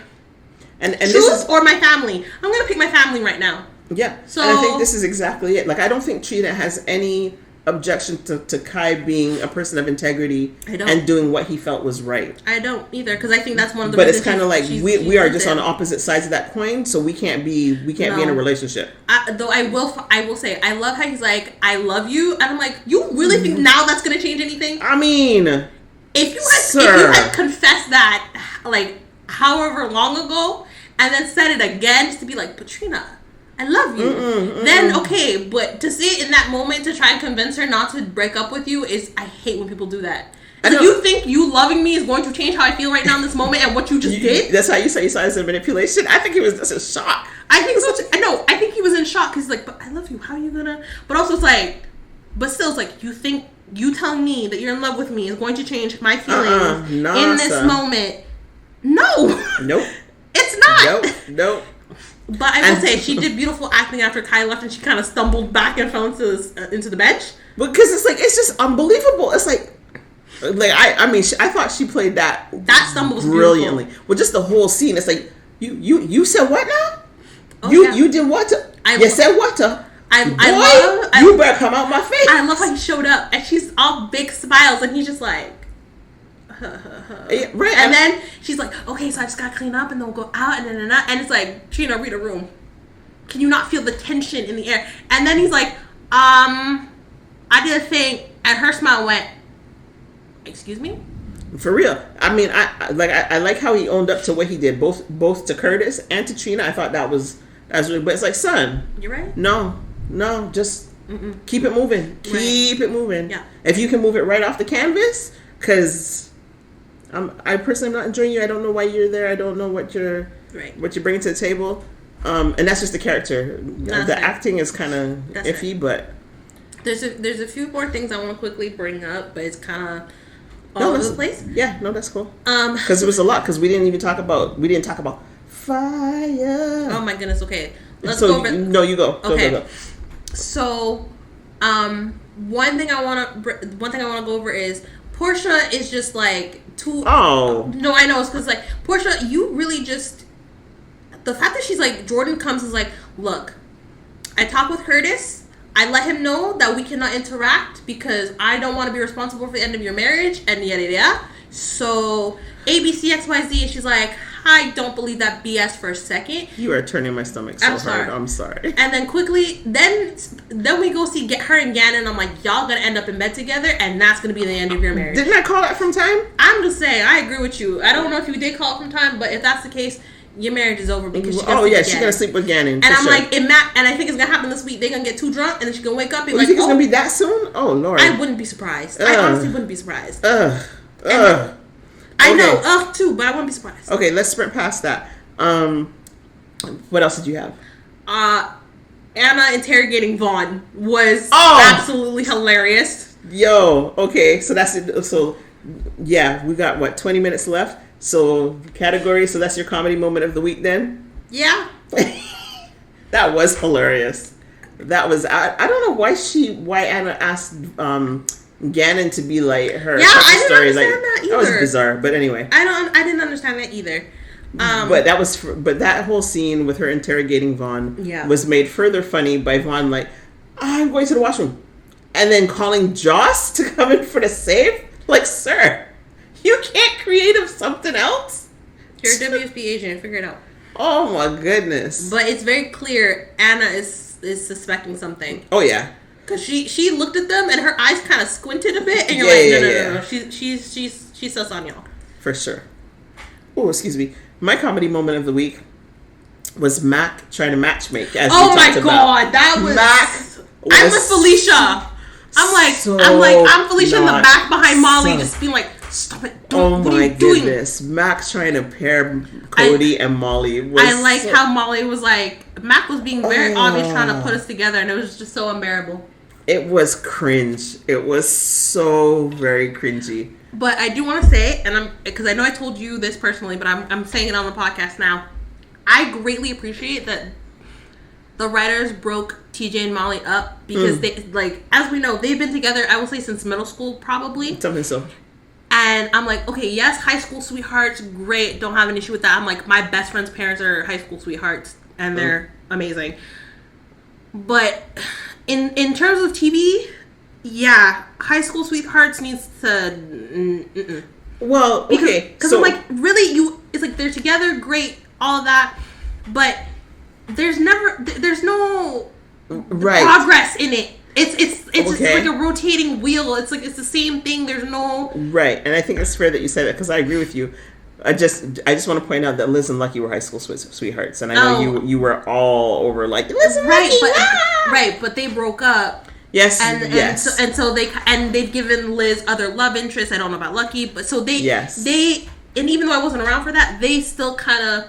and truth this is, or my family. I'm going to pick my family right now. Yeah. So, and I think this is exactly it. Like, I don't think Trina has any objection to Kai being a person of integrity and doing what he felt was right. I don't either, because I think that's one of the But it's kind of like we are just on opposite sides of that coin, so we can't be be in a relationship. Though I will say, I love how he's like, I love you, and I'm like, you really think now that's going to change anything? I mean, if you had confessed that like however long ago and then said it again just to be like, Patrina, I love you, then okay, but to say it in that moment to try and convince her not to break up with you is, I hate when people do that. So you think you loving me is going to change how I feel right now in this moment and what you just did? That's how you say you saw it as a manipulation? I think he was just in shock. I think he was in shock because he's like, but I love you, how are you gonna? But also it's like, but still it's like, you think you telling me that you're in love with me is going to change my feelings in this moment? No. Nope. It's not. Nope. But I will say, she did beautiful acting after Kai left, and she kind of stumbled back and fell into the bench. Because it's like, it's just unbelievable. It's like I mean, I thought she played that stumble was brilliantly. Beautiful. Well, just the whole scene. It's like, you said what now? You did what? Said what? You better come out my face. I love how he showed up, and she's all big smiles, and he's just like, right. And then she's like, okay, so I just gotta clean up, and then we'll go out, and it's like, Trina, read a room. Can you not feel the tension in the air? And then he's like, I did a thing, and her smile went, excuse me? For real. I mean, I like how he owned up to what he did, both to Curtis and to Trina. I thought that was really, but it's like, son, you're right. No, just keep it moving. Keep it moving. Yeah. If you can move it right off the canvas, because I personally am not enjoying you. I don't know why you're there. I don't know what you're bringing to the table. And that's just the character. The acting is kind of iffy, but there's a few more things I want to quickly bring up, but it's kind of all over the place. Yeah, no, that's cool. Because it was a lot. Because we didn't talk about fire. Oh my goodness. Okay, let's go over. No, you go. Okay. Go. So, one thing I want to go over is Portia is just like too. Oh no, I know, it's because like, Portia, you really just, the fact that she's like, Jordan comes is like, look, I talk with Curtis. I let him know that we cannot interact because I don't want to be responsible for the end of your marriage and yada yada. So ABC XYZ, and she's like, I don't believe that BS for a second. You are turning my stomach so hard. I'm sorry. And then quickly, then we go see her and Gannon. I'm like, y'all gonna end up in bed together, and that's gonna be the end of your marriage. Didn't I call that from time? I'm just saying, I agree with you. I don't know if you did call it from time, but if that's the case, your marriage is over because she's gonna sleep with Gannon. And I'm like, and I think it's gonna happen this week. They're gonna get too drunk, and then she's gonna wake up and you think it's gonna be that soon? Oh Lord. I wouldn't be surprised. I honestly wouldn't be surprised. I know, too, but I wouldn't be surprised. Okay, let's sprint past that. What else did you have? Anna interrogating Vaughn was absolutely hilarious. Yo, okay, so that's it. So, yeah, we got, what, 20 minutes left? So, category, so that's your comedy moment of the week then? Yeah. That was hilarious. That was, I don't know why Anna asked Gannon to be like her. Yeah, I didn't story. understand Like, that either. That was bizarre, but anyway. I didn't understand that either. But that whole scene with her interrogating Vaughn was made further funny by Vaughn like, I'm going to the washroom. And then calling Joss to come in for the save? Like, sir, you can't create of something else? You're a WSB agent, figure it out. Oh my goodness. But it's very clear Anna is suspecting something. Oh yeah. Because she looked at them and her eyes kind of squinted a bit and you're no. She's sus on y'all. For sure. Oh, excuse me. My comedy moment of the week was Mac trying to matchmake. As oh my god, that was Mac. I'm with Felicia. I'm Felicia in the back behind Molly, just being like, stop it. Oh my goodness. Mac's trying to pair Cody and Molly. I like how Molly was like, Mac was being very obvious trying to put us together, and it was just so unbearable. It was cringe. It was so very cringy. But I do want to say, because I know I told you this personally, but I'm saying it on the podcast now. I greatly appreciate that the writers broke TJ and Molly up because they, like, as we know, they've been together, I would say, since middle school, probably. Something so. And I'm like, okay, yes, high school sweethearts, great, don't have an issue with that. I'm like, my best friend's parents are high school sweethearts, and they're amazing. But in terms of TV, yeah, high school sweethearts needs to. Well, okay, because I'm like, really, it's like they're together, great, all of that, but there's no progress in it. It's just like a rotating wheel. It's like it's the same thing. There's no right, and I think it's fair that you say that because I agree with you. I just want to point out that Liz and Lucky were high school sweethearts, and I know you were all over like Liz and Lucky, but they broke up. Yes, and so they've given Liz other love interests. I don't know about Lucky, but so they and even though I wasn't around for that, they still kind of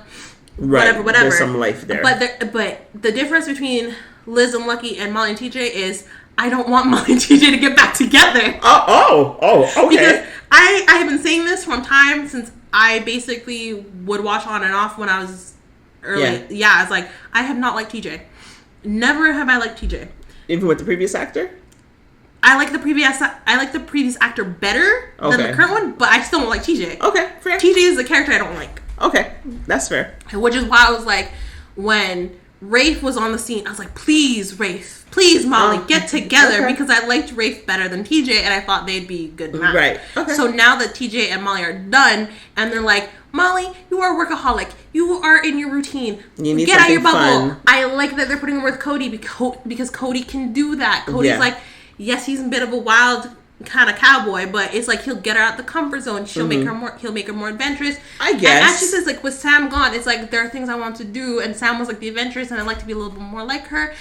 whatever. There's some life there, but the difference between Liz and Lucky and Molly and TJ is I don't want Molly and TJ to get back together. Okay. Because I have been saying this from time since I basically would watch On and Off when I was early. Yeah, it's like I have not liked TJ. Never have I liked TJ. Even with the previous actor? I like the previous actor better than the current one, but I still don't like TJ. Okay, fair. TJ is the character I don't like. Okay, that's fair. Which is why I was like, when Rafe was on the scene, I was like, please, Rafe, please, Molly, get together, because I liked Rafe better than TJ, and I thought they'd be good match. Right. Okay. So now that TJ and Molly are done, and they're like, Molly, you are a workaholic. You are in your routine. You need get out of your bubble. Fun. I like that they're putting her with Cody because Cody can do that. Cody's like, yes, he's a bit of a wild kind of cowboy, but it's like he'll get her out the comfort zone. He'll make her more adventurous. I guess. And as she says, like with Sam gone, it's like there are things I want to do, and Sam was like the adventurous, and I'd like to be a little bit more like her,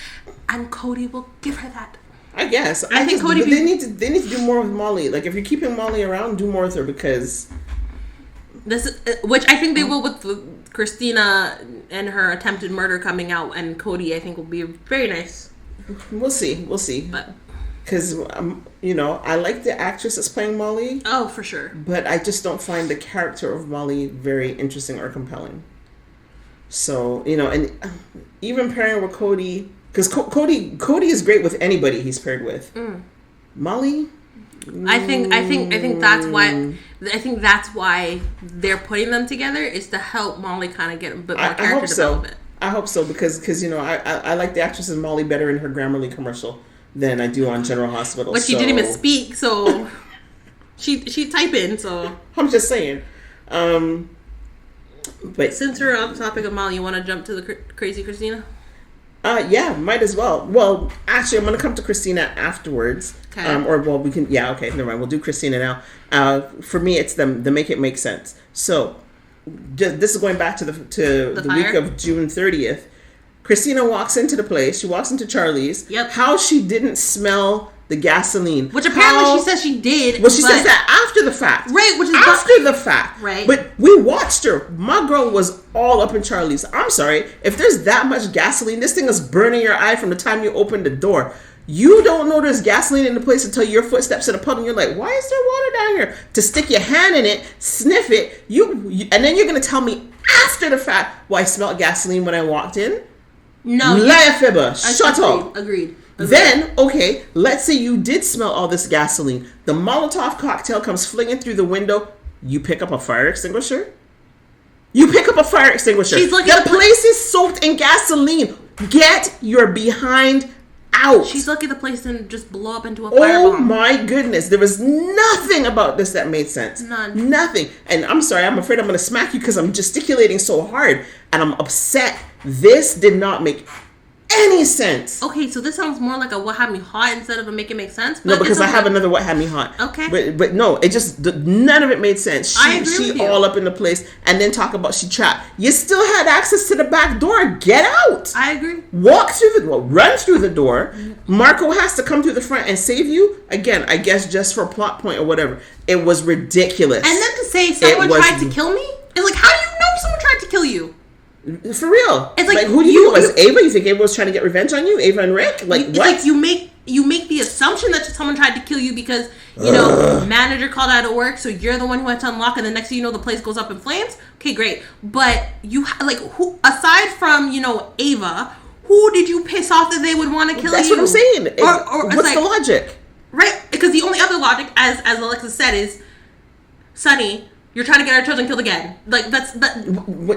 and Cody will give her that. I guess. I think Cody. They need to do more with Molly. Like if you're keeping Molly around, do more with her because. Which I think they will with Christina and her attempted murder coming out, and Cody I think will be very nice. We'll see. But because I like the actress that's playing Molly. Oh, for sure. But I just don't find the character of Molly very interesting or compelling. So and even pairing with Cody, because Cody is great with anybody he's paired with. Molly. I think that's why they're putting them together, is to help Molly kind of get a bit more character development. I hope so because I like the actress in Molly better in her Grammarly commercial than I do on General Hospital. But she didn't even speak, so she type in. So I'm just saying. But since we're on the topic of Molly, you want to jump to the Crazy Christina? Yeah, might as well. Well, actually, I'm going to come to Christina afterwards. Okay. We can. Yeah, okay, never mind. We'll do Christina now. For me, it's the make it make sense. So, this is going back to the week of June 30th. Christina walks into the place. She walks into Charlie's. Yep. How she didn't smell the gasoline. Which apparently she says she did. Well, she says that after the fact. Right, which is after the fact. Right. But we watched her. My girl was all up in Charlie's. I'm sorry. If there's that much gasoline, this thing is burning your eye from the time you open the door. You don't know there's gasoline in the place until your foot steps in a puddle and you're like, why is there water down here? To stick your hand in it, sniff it, and then you're going to tell me after the fact, well, I smelled gasoline when I walked in? No. Fibber, shut up. Agreed. Then, okay, let's say you did smell all this gasoline. The Molotov cocktail comes flinging through the window. You pick up a fire extinguisher? You pick up a fire extinguisher. The place is soaked in gasoline. Get your behind out. She's lucky the place didn't just blow up into a firebomb. Oh my goodness. There was nothing about this that made sense. None. Nothing. And I'm sorry, I'm afraid I'm going to smack you because I'm gesticulating so hard. And I'm upset. This did not make any sense. Okay, so this sounds more like a what had me hot instead of a make it make sense. No, because I have another what had me hot. Okay. But no, it just, none of it made sense. I agree with you. All up in the place and then talk about she trapped. You still had access to the back door. Get out. I agree. Walk through the door. Run through the door. Marco has to come through the front and save you. Again, I guess just for a plot point or whatever. It was ridiculous. And then to say someone tried to kill me? It's like, how do you know someone tried to kill you? For real. It's like who do you think it was? Ava? You think Ava was trying to get revenge on you? Ava and Rick? Like, it's what? like you make the assumption that someone tried to kill you because, you know, manager called out of work, so you're the one who had to unlock, and the next thing you know, the place goes up in flames. Okay, great. But you, like, who, aside from, you know, Ava, who did you piss off that they would want to kill you? That's what I'm saying. Or what's like, the logic? Right? Because the only other logic, as Alexis said, is, Sonny, you're trying to get our children killed again. Like, that's that.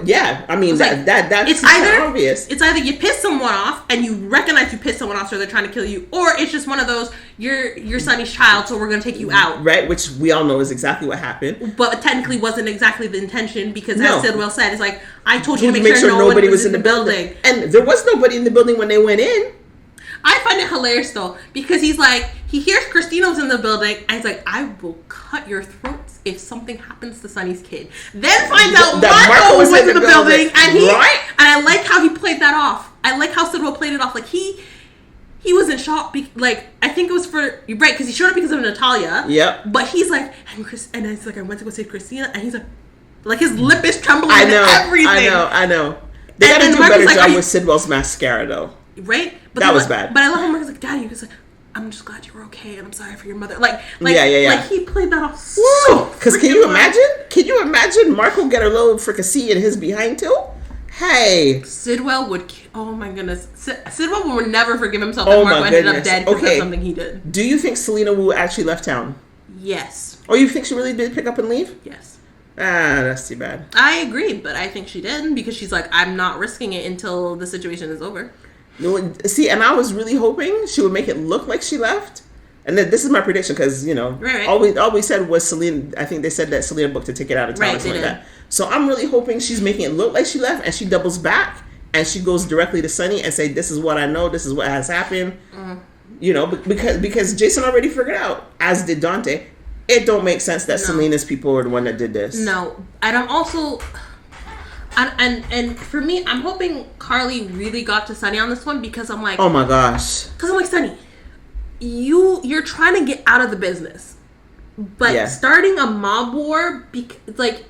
Yeah, I mean, that's it's either obvious. It's either you piss someone off and you recognize you pissed someone off, so they're trying to kill you, or it's just one of those, you're Sonny's child, so we're going to take you out. Right, which we all know is exactly what happened. But technically wasn't exactly the intention, because as Sidwell said, it's like, I told you to make sure nobody was in the building. And there was nobody in the building when they went in. I find it hilarious, though, because he's like, he hears Christina's in the building, and he's like, I will cut your throats if something happens to Sonny's kid. Then finds out Marco was in the building, and and I like how he played that off. I like how Sidwell played it off. Like, he was in shock. Like, I think it was for, you're right, because he showed up because of Natalia. Yep. But he's like, and it's like, I went to go save Christina, and he's like his lip is trembling and everything. I know. They gotta do a better job with Sidwell's mascara, though. Right? But that was bad. But I love how Marco's like, Daddy, he's like, I'm just glad you were okay, and I'm sorry for your mother. Like, yeah. Like, he played that off so. Because can you imagine Marco get a little fricassee in his behind too? Hey. Sidwell would, oh my goodness. Sidwell would never forgive himself if Marco ended up dead because of something he did. Do you think Selena Wu actually left town? Yes. Oh, you think she really did pick up and leave? Yes. Ah, that's too bad. I agree, but I think she did, because she's like, I'm not risking it until the situation is over. See, and I was really hoping she would make it look like she left. And then this is my prediction, because, you know, right. all we said was Selena. I think they said that Selena booked a ticket out of town or something like that. So I'm really hoping she's making it look like she left, and she doubles back and she goes directly to Sonny and say, this is what I know, this is what has happened. You know, because Jason already figured out, as did Dante, it don't make sense that Selena's people were the one that did this. No. And I'm also... And for me, I'm hoping Carly really got to Sonny on this one, because I'm like, oh my gosh, because I'm like, Sonny, you're trying to get out of the business, but starting a mob war, it's like,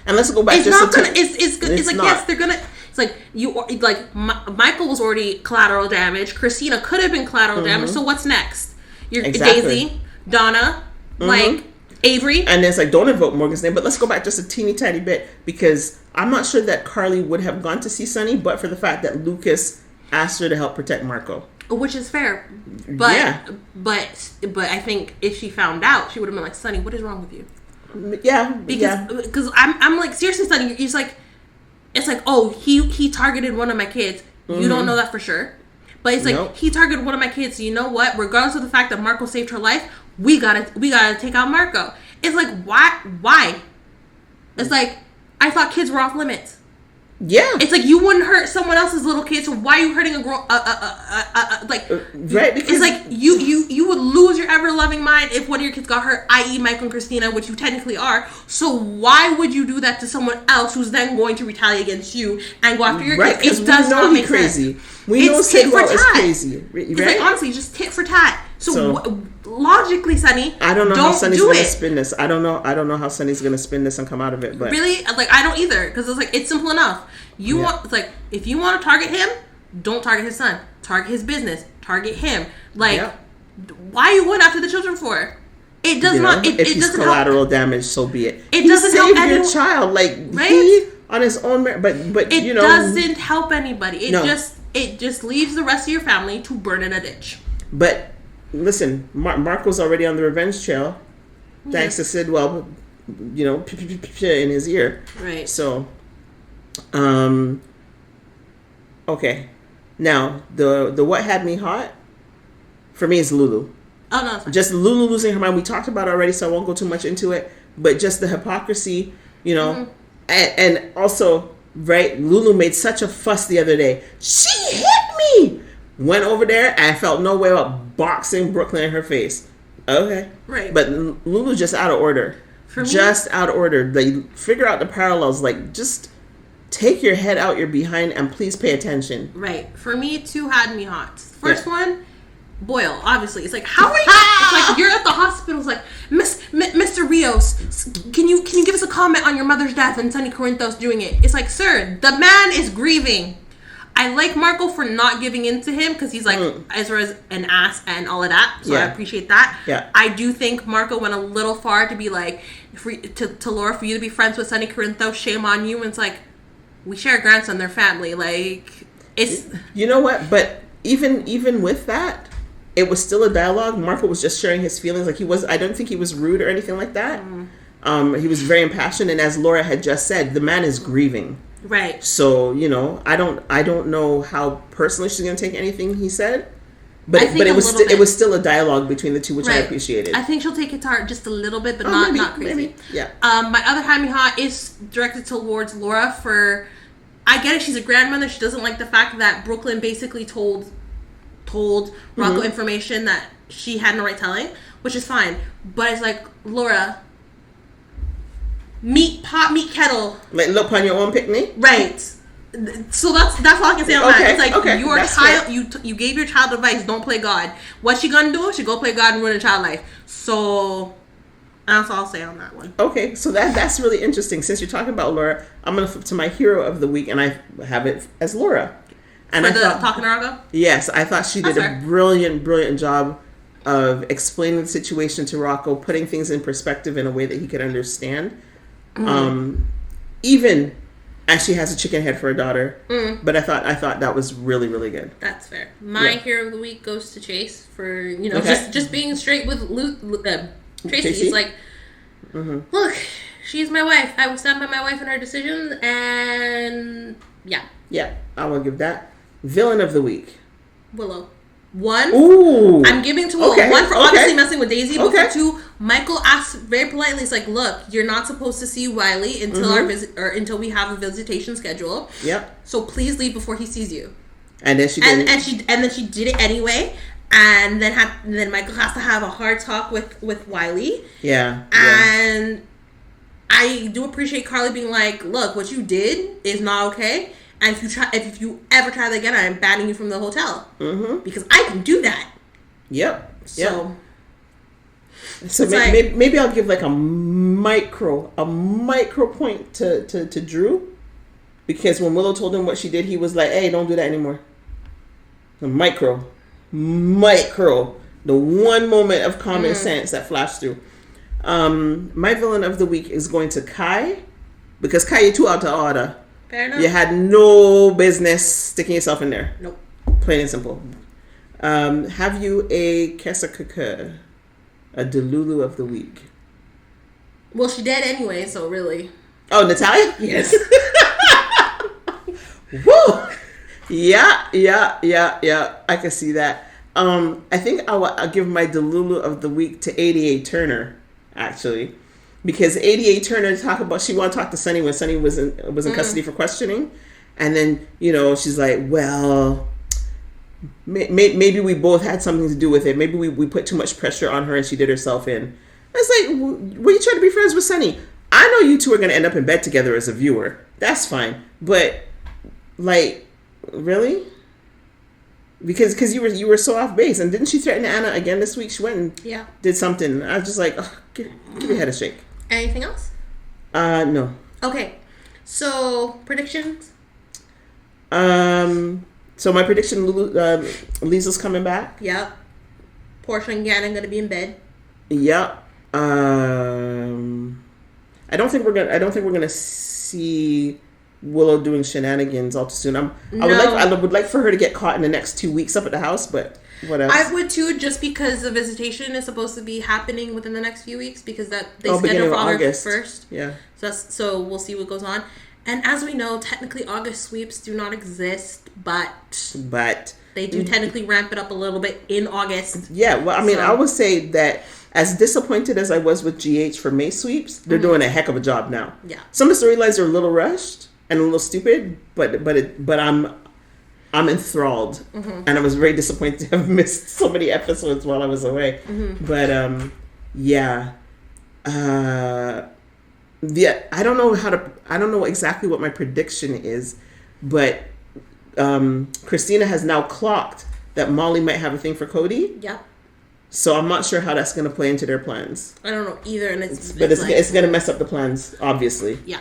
and let's go back. It's not gonna. It's like not. Yes, they're gonna. It's like Michael was already collateral damage. Christina could have been collateral damage. So what's next? Daisy, Donna, like Avery, and it's like, don't invoke Morgan's name. But let's go back just a teeny tiny bit, because I'm not sure that Carly would have gone to see Sonny, but for the fact that Lucas asked her to help protect Marco, which is fair. But but I think if she found out, she would have been like, Sonny, what is wrong with you? Because I'm like, seriously, Sonny, you're just like, it's like, oh, he targeted one of my kids. You don't know that for sure, but it's like, he targeted one of my kids. So you know what? Regardless of the fact that Marco saved her life, we gotta take out Marco. It's like, why? It's like, I thought kids were off limits. Yeah. It's like, you wouldn't hurt someone else's little kid, so why are you hurting a girl? Right? Because it's like, you would lose your ever-loving mind if one of your kids got hurt, i.e. Michael and Christina, which you technically are. So why would you do that to someone else who's then going to retaliate against you and go after your kids? It does not make crazy. We know Sidwell is crazy. Right? It's like, honestly, just tit for tat. So logically, Sonny, I don't know how Sonny's going to spin this. I don't know how Sonny's going to spin this and come out of it. But really, like, I don't either, because it's like, it's simple enough. It's like, if you want to target him, don't target his son. Target his business. target him. Like, why are you going after the children for? It does not. If he's doesn't collateral help. damage, so be it. It he doesn't saved help your child, like right? he on his own. But it doesn't help anybody. It just leaves the rest of your family to burn in a ditch. But listen, Marco's already on the revenge trail, thanks to Sidwell, in his ear. Right. So, okay. Now the what had me hot for me is Lulu. Oh no, it's fine. Just Lulu losing her mind. We talked about it already, so I won't go too much into it. But just the hypocrisy, and also, right? Lulu made such a fuss the other day. She hit me. Went over there and felt no way about boxing Brooklyn in her face. Okay, right. But Lulu's just out of order. For me, just out of order. They figure out the parallels. Like, just take your head out your behind and please pay attention. Right. For me, two had me hot. First one. Boyle, obviously. It's like, how are you? It's like, you're at the hospital. It's like, Mr. Rios, can you give us a comment on your mother's death and Sonny Corinthos doing it? It's like, sir, the man is grieving. I like Marco for not giving in to him because he's like, as far as an ass and all of that. So I appreciate that. Yeah. I do think Marco went a little far to be like, to Laura, for you to be friends with Sonny Corinthos, shame on you. And it's like, we share a grandson, they're family. Like, it's... You know what? But even with that, it was still a dialogue. Marco was just sharing his feelings. Like, I don't think he was rude or anything like that. He was very impassioned, and as Laura had just said, the man is grieving. Right. So, I don't know how personally she's going to take anything he said, but it was still a dialogue between the two, which I appreciated. I think she'll take it to heart just a little bit, but not crazy. Maybe. Yeah. My other Hand Me Hot is directed towards Laura for, I get it, she's a grandmother. She doesn't like the fact that Brooklyn basically told Rocco information that she had no right telling, which is fine. But it's like, Laura, meat kettle. Like, look on your own picnic? Right. So that's all I can say on that. It's like, your child, you gave your child advice, don't play God. What's she gonna do? She go play God and ruin a child life. So that's all I'll say on that one. Okay, so that's really interesting. Since you're talking about Laura, I'm gonna flip to my hero of the week, and I have it as Laura. And Talking to Rocco? Yes, I thought she did a brilliant job of explaining the situation to Rocco, putting things in perspective in a way that he could understand. Even as she has a chicken head for a daughter. But I thought that was really, really good. That's fair. My hero of the week goes to Chase for, just being straight with Tracy. He's like, look, she's my wife. I will stand by my wife and her decisions, and yeah, I will give that. Villain of the week, Willow. One, ooh, I'm giving to Willow. One for obviously messing with Daisy, but for two, Michael asked very politely, it's like, look, you're not supposed to see Wiley until our visit, or until we have a visitation schedule. Yep. So please leave before he sees you. And then she did and then she did it anyway. And then Michael has to have a hard talk with Wiley. Yeah. And I do appreciate Carly being like, look, what you did is not okay. And if you ever try that again, I'm banning you from the hotel. Because I can do that. Yep. So maybe I'll give like a micro point to Drew. Because when Willow told him what she did, he was like, hey, don't do that anymore. The micro. The one moment of common sense that flashed through. My villain of the week is going to Kai. Because Kai, you're too out of order. Fair enough. You had no business sticking yourself in there. Nope. Plain and simple. Have you a Kesakaka, a Delulu of the week? Well, she did anyway, so really. Oh, Natalia? Yes. Woo! Yeah. I can see that. I think I'll give my Delulu of the week to 88 Turner, actually. Because 88 Turner she wanted to talk to Sonny when Sonny was in custody for questioning. And then, she's like, well, maybe we both had something to do with it. Maybe we put too much pressure on her and she did herself in. It's like, were you trying to be friends with Sonny? I know you two are going to end up in bed together as a viewer. That's fine. But, like, really? Because you were so off base. And didn't she threaten Anna again this week? She went and did something. I was just like, give your head a shake. Anything else? No. Okay. So, predictions? So my prediction: Lisa's coming back. Yep. Portia and Gannon gonna be in bed. Yep. I don't think we're gonna see Willow doing shenanigans all too soon. I would like for her to get caught in the next 2 weeks up at the house, but what else? I would too, just because the visitation is supposed to be happening within the next few weeks, because they schedule for August 1st. Yeah. So we'll see what goes on. And as we know, technically August sweeps do not exist, but they do technically ramp it up a little bit in August. Yeah, well, I mean, I would say that as disappointed as I was with GH for May sweeps, they're doing a heck of a job now. Yeah. Some of the storylines are a little rushed and a little stupid, but I'm enthralled, and I was very disappointed to have missed so many episodes while I was away. But yeah. I don't know exactly what my prediction is, but Christina has now clocked that Molly might have a thing for Cody. Yeah. So I'm not sure how that's going to play into their plans. I don't know either, and it's going to mess up the plans, obviously. Yeah.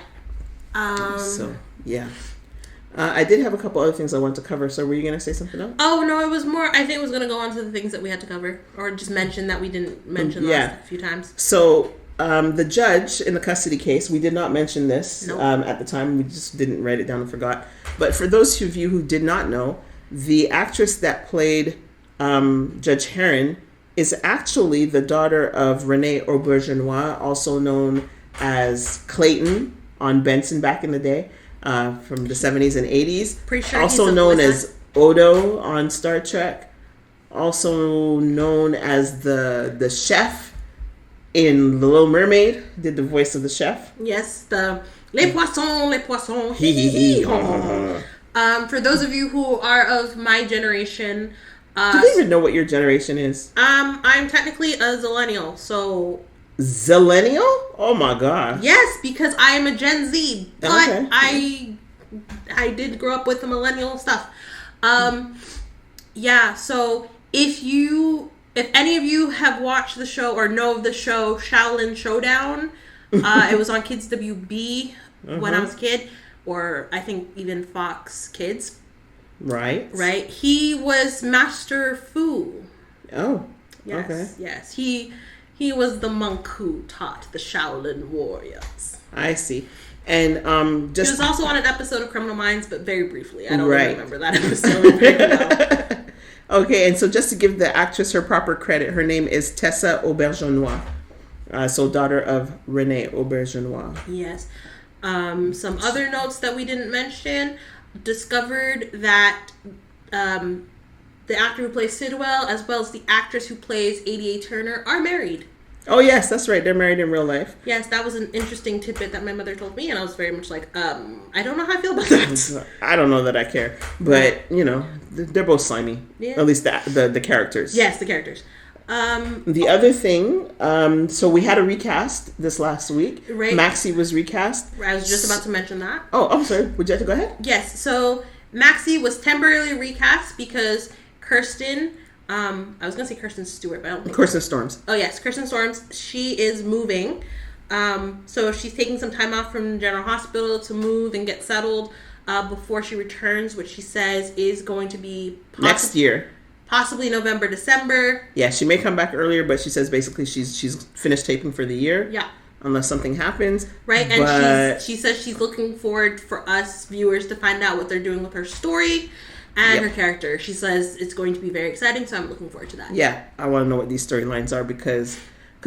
So yeah. I did have a couple other things I wanted to cover. So were you going to say something else? Oh no, it was more. I think it was going to go on to the things that we had to cover, or just mention that we didn't mention last few times. So. The judge in the custody case, we did not mention this at the time. We just didn't write it down and forgot. But for those of you who did not know, the actress that played Judge Heron is actually the daughter of Renee Auberjonois, also known as Clayton on Benson back in the day, from the 70s and 80s. Pretty sure also known as Odo on Star Trek. Also known as the chef in The Little Mermaid, did the voice of the chef. Yes, les poissons. For those of you who are of my generation, do they even know what your generation is? I'm technically a zillennial, so. Zillennial? Oh my god. Yes, because I am a Gen Z, but okay. I did grow up with the millennial stuff. Yeah. So if any of you have watched the show or know of the show Shaolin Showdown, it was on Kids WB when I was a kid, or I think even Fox Kids. Right. He was Master Fu. Oh. Yes. Okay. Yes. He was the monk who taught the Shaolin warriors. I see. And he was also on an episode of Criminal Minds, but very briefly. I don't really remember that episode very well. Okay, and so just to give the actress her proper credit, her name is Tessa Auberjonois. So daughter of Renee Auberjonois. Yes. Some other notes that we didn't mention. Discovered that the actor who plays Sidwell, as well as the actress who plays ADA Turner, are married. Oh, yes, that's right. They're married in real life. Yes, that was an interesting tidbit that my mother told me, and I was very much like, I don't know how I feel about that. I don't know that I care. But, they're both slimy. Yeah. At least the characters. Yes, the characters. The other thing, so we had a recast this last week. Right. Maxie was recast. I was just about to mention that. Oh, I'm sorry. Would you like to go ahead? Yes. So Maxie was temporarily recast because Kirsten... I was going to say Kirsten Stewart, but I don't think... Kirsten Storms. Oh, yes. Kirsten Storms. She is moving. So she's taking some time off from General Hospital to move and get settled before she returns, which she says is going to be... next year. Possibly November, December. Yeah, she may come back earlier, but she says basically she's finished taping for the year. Yeah. Unless something happens. Right, and she says she's looking forward for us viewers to find out what they're doing with her story. And her character. She says it's going to be very exciting, so I'm looking forward to that. Yeah, I want to know what these storylines are because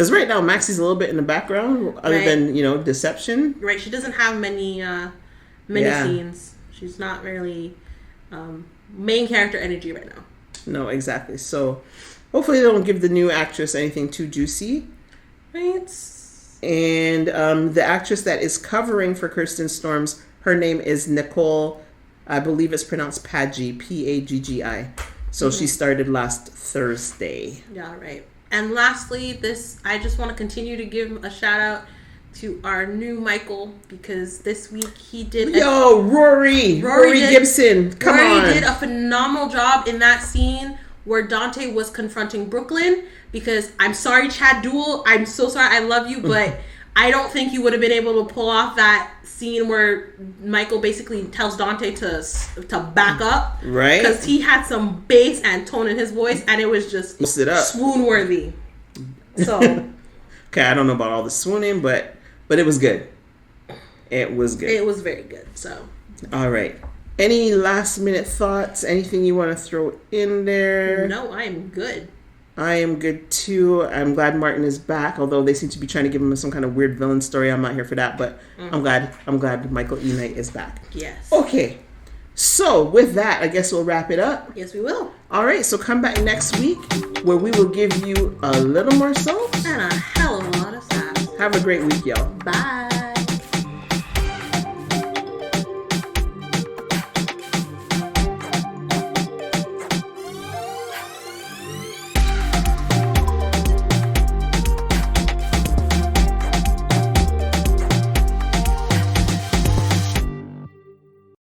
right now Maxie's a little bit in the background, other than deception. Right, she doesn't have many scenes. She's not really main character energy right now. No, exactly. So hopefully they don't give the new actress anything too juicy. Right. And the actress that is covering for Kirsten Storms, her name is Nicole. I believe it's pronounced Paggi, Paggi. So she started last Thursday. Yeah, right. And lastly, I just want to continue to give a shout out to our new Michael because this week he did... Rory Gibson. Come on. Rory did a phenomenal job in that scene where Dante was confronting Brooklyn because I'm sorry, Chad Duell. I'm so sorry. I love you, but I don't think you would have been able to pull off that scene where Michael basically tells Dante to back up. Right. Because he had some bass and tone in his voice, and it was just swoon-worthy. So. Okay, I don't know about all the swooning, but it was good. It was good. It was very good, so. All right. Any last minute thoughts? Anything you want to throw in there? No, I am good. I am good too. I'm glad Martin is back, although they seem to be trying to give him some kind of weird villain story. I'm not here for that, but I'm glad Michael E. Knight is back. Yes. Okay. So with that, I guess we'll wrap it up. Yes, we will. All right. So come back next week where we will give you a little more salt and a hell of a lot of sass. Have a great week, y'all. Bye.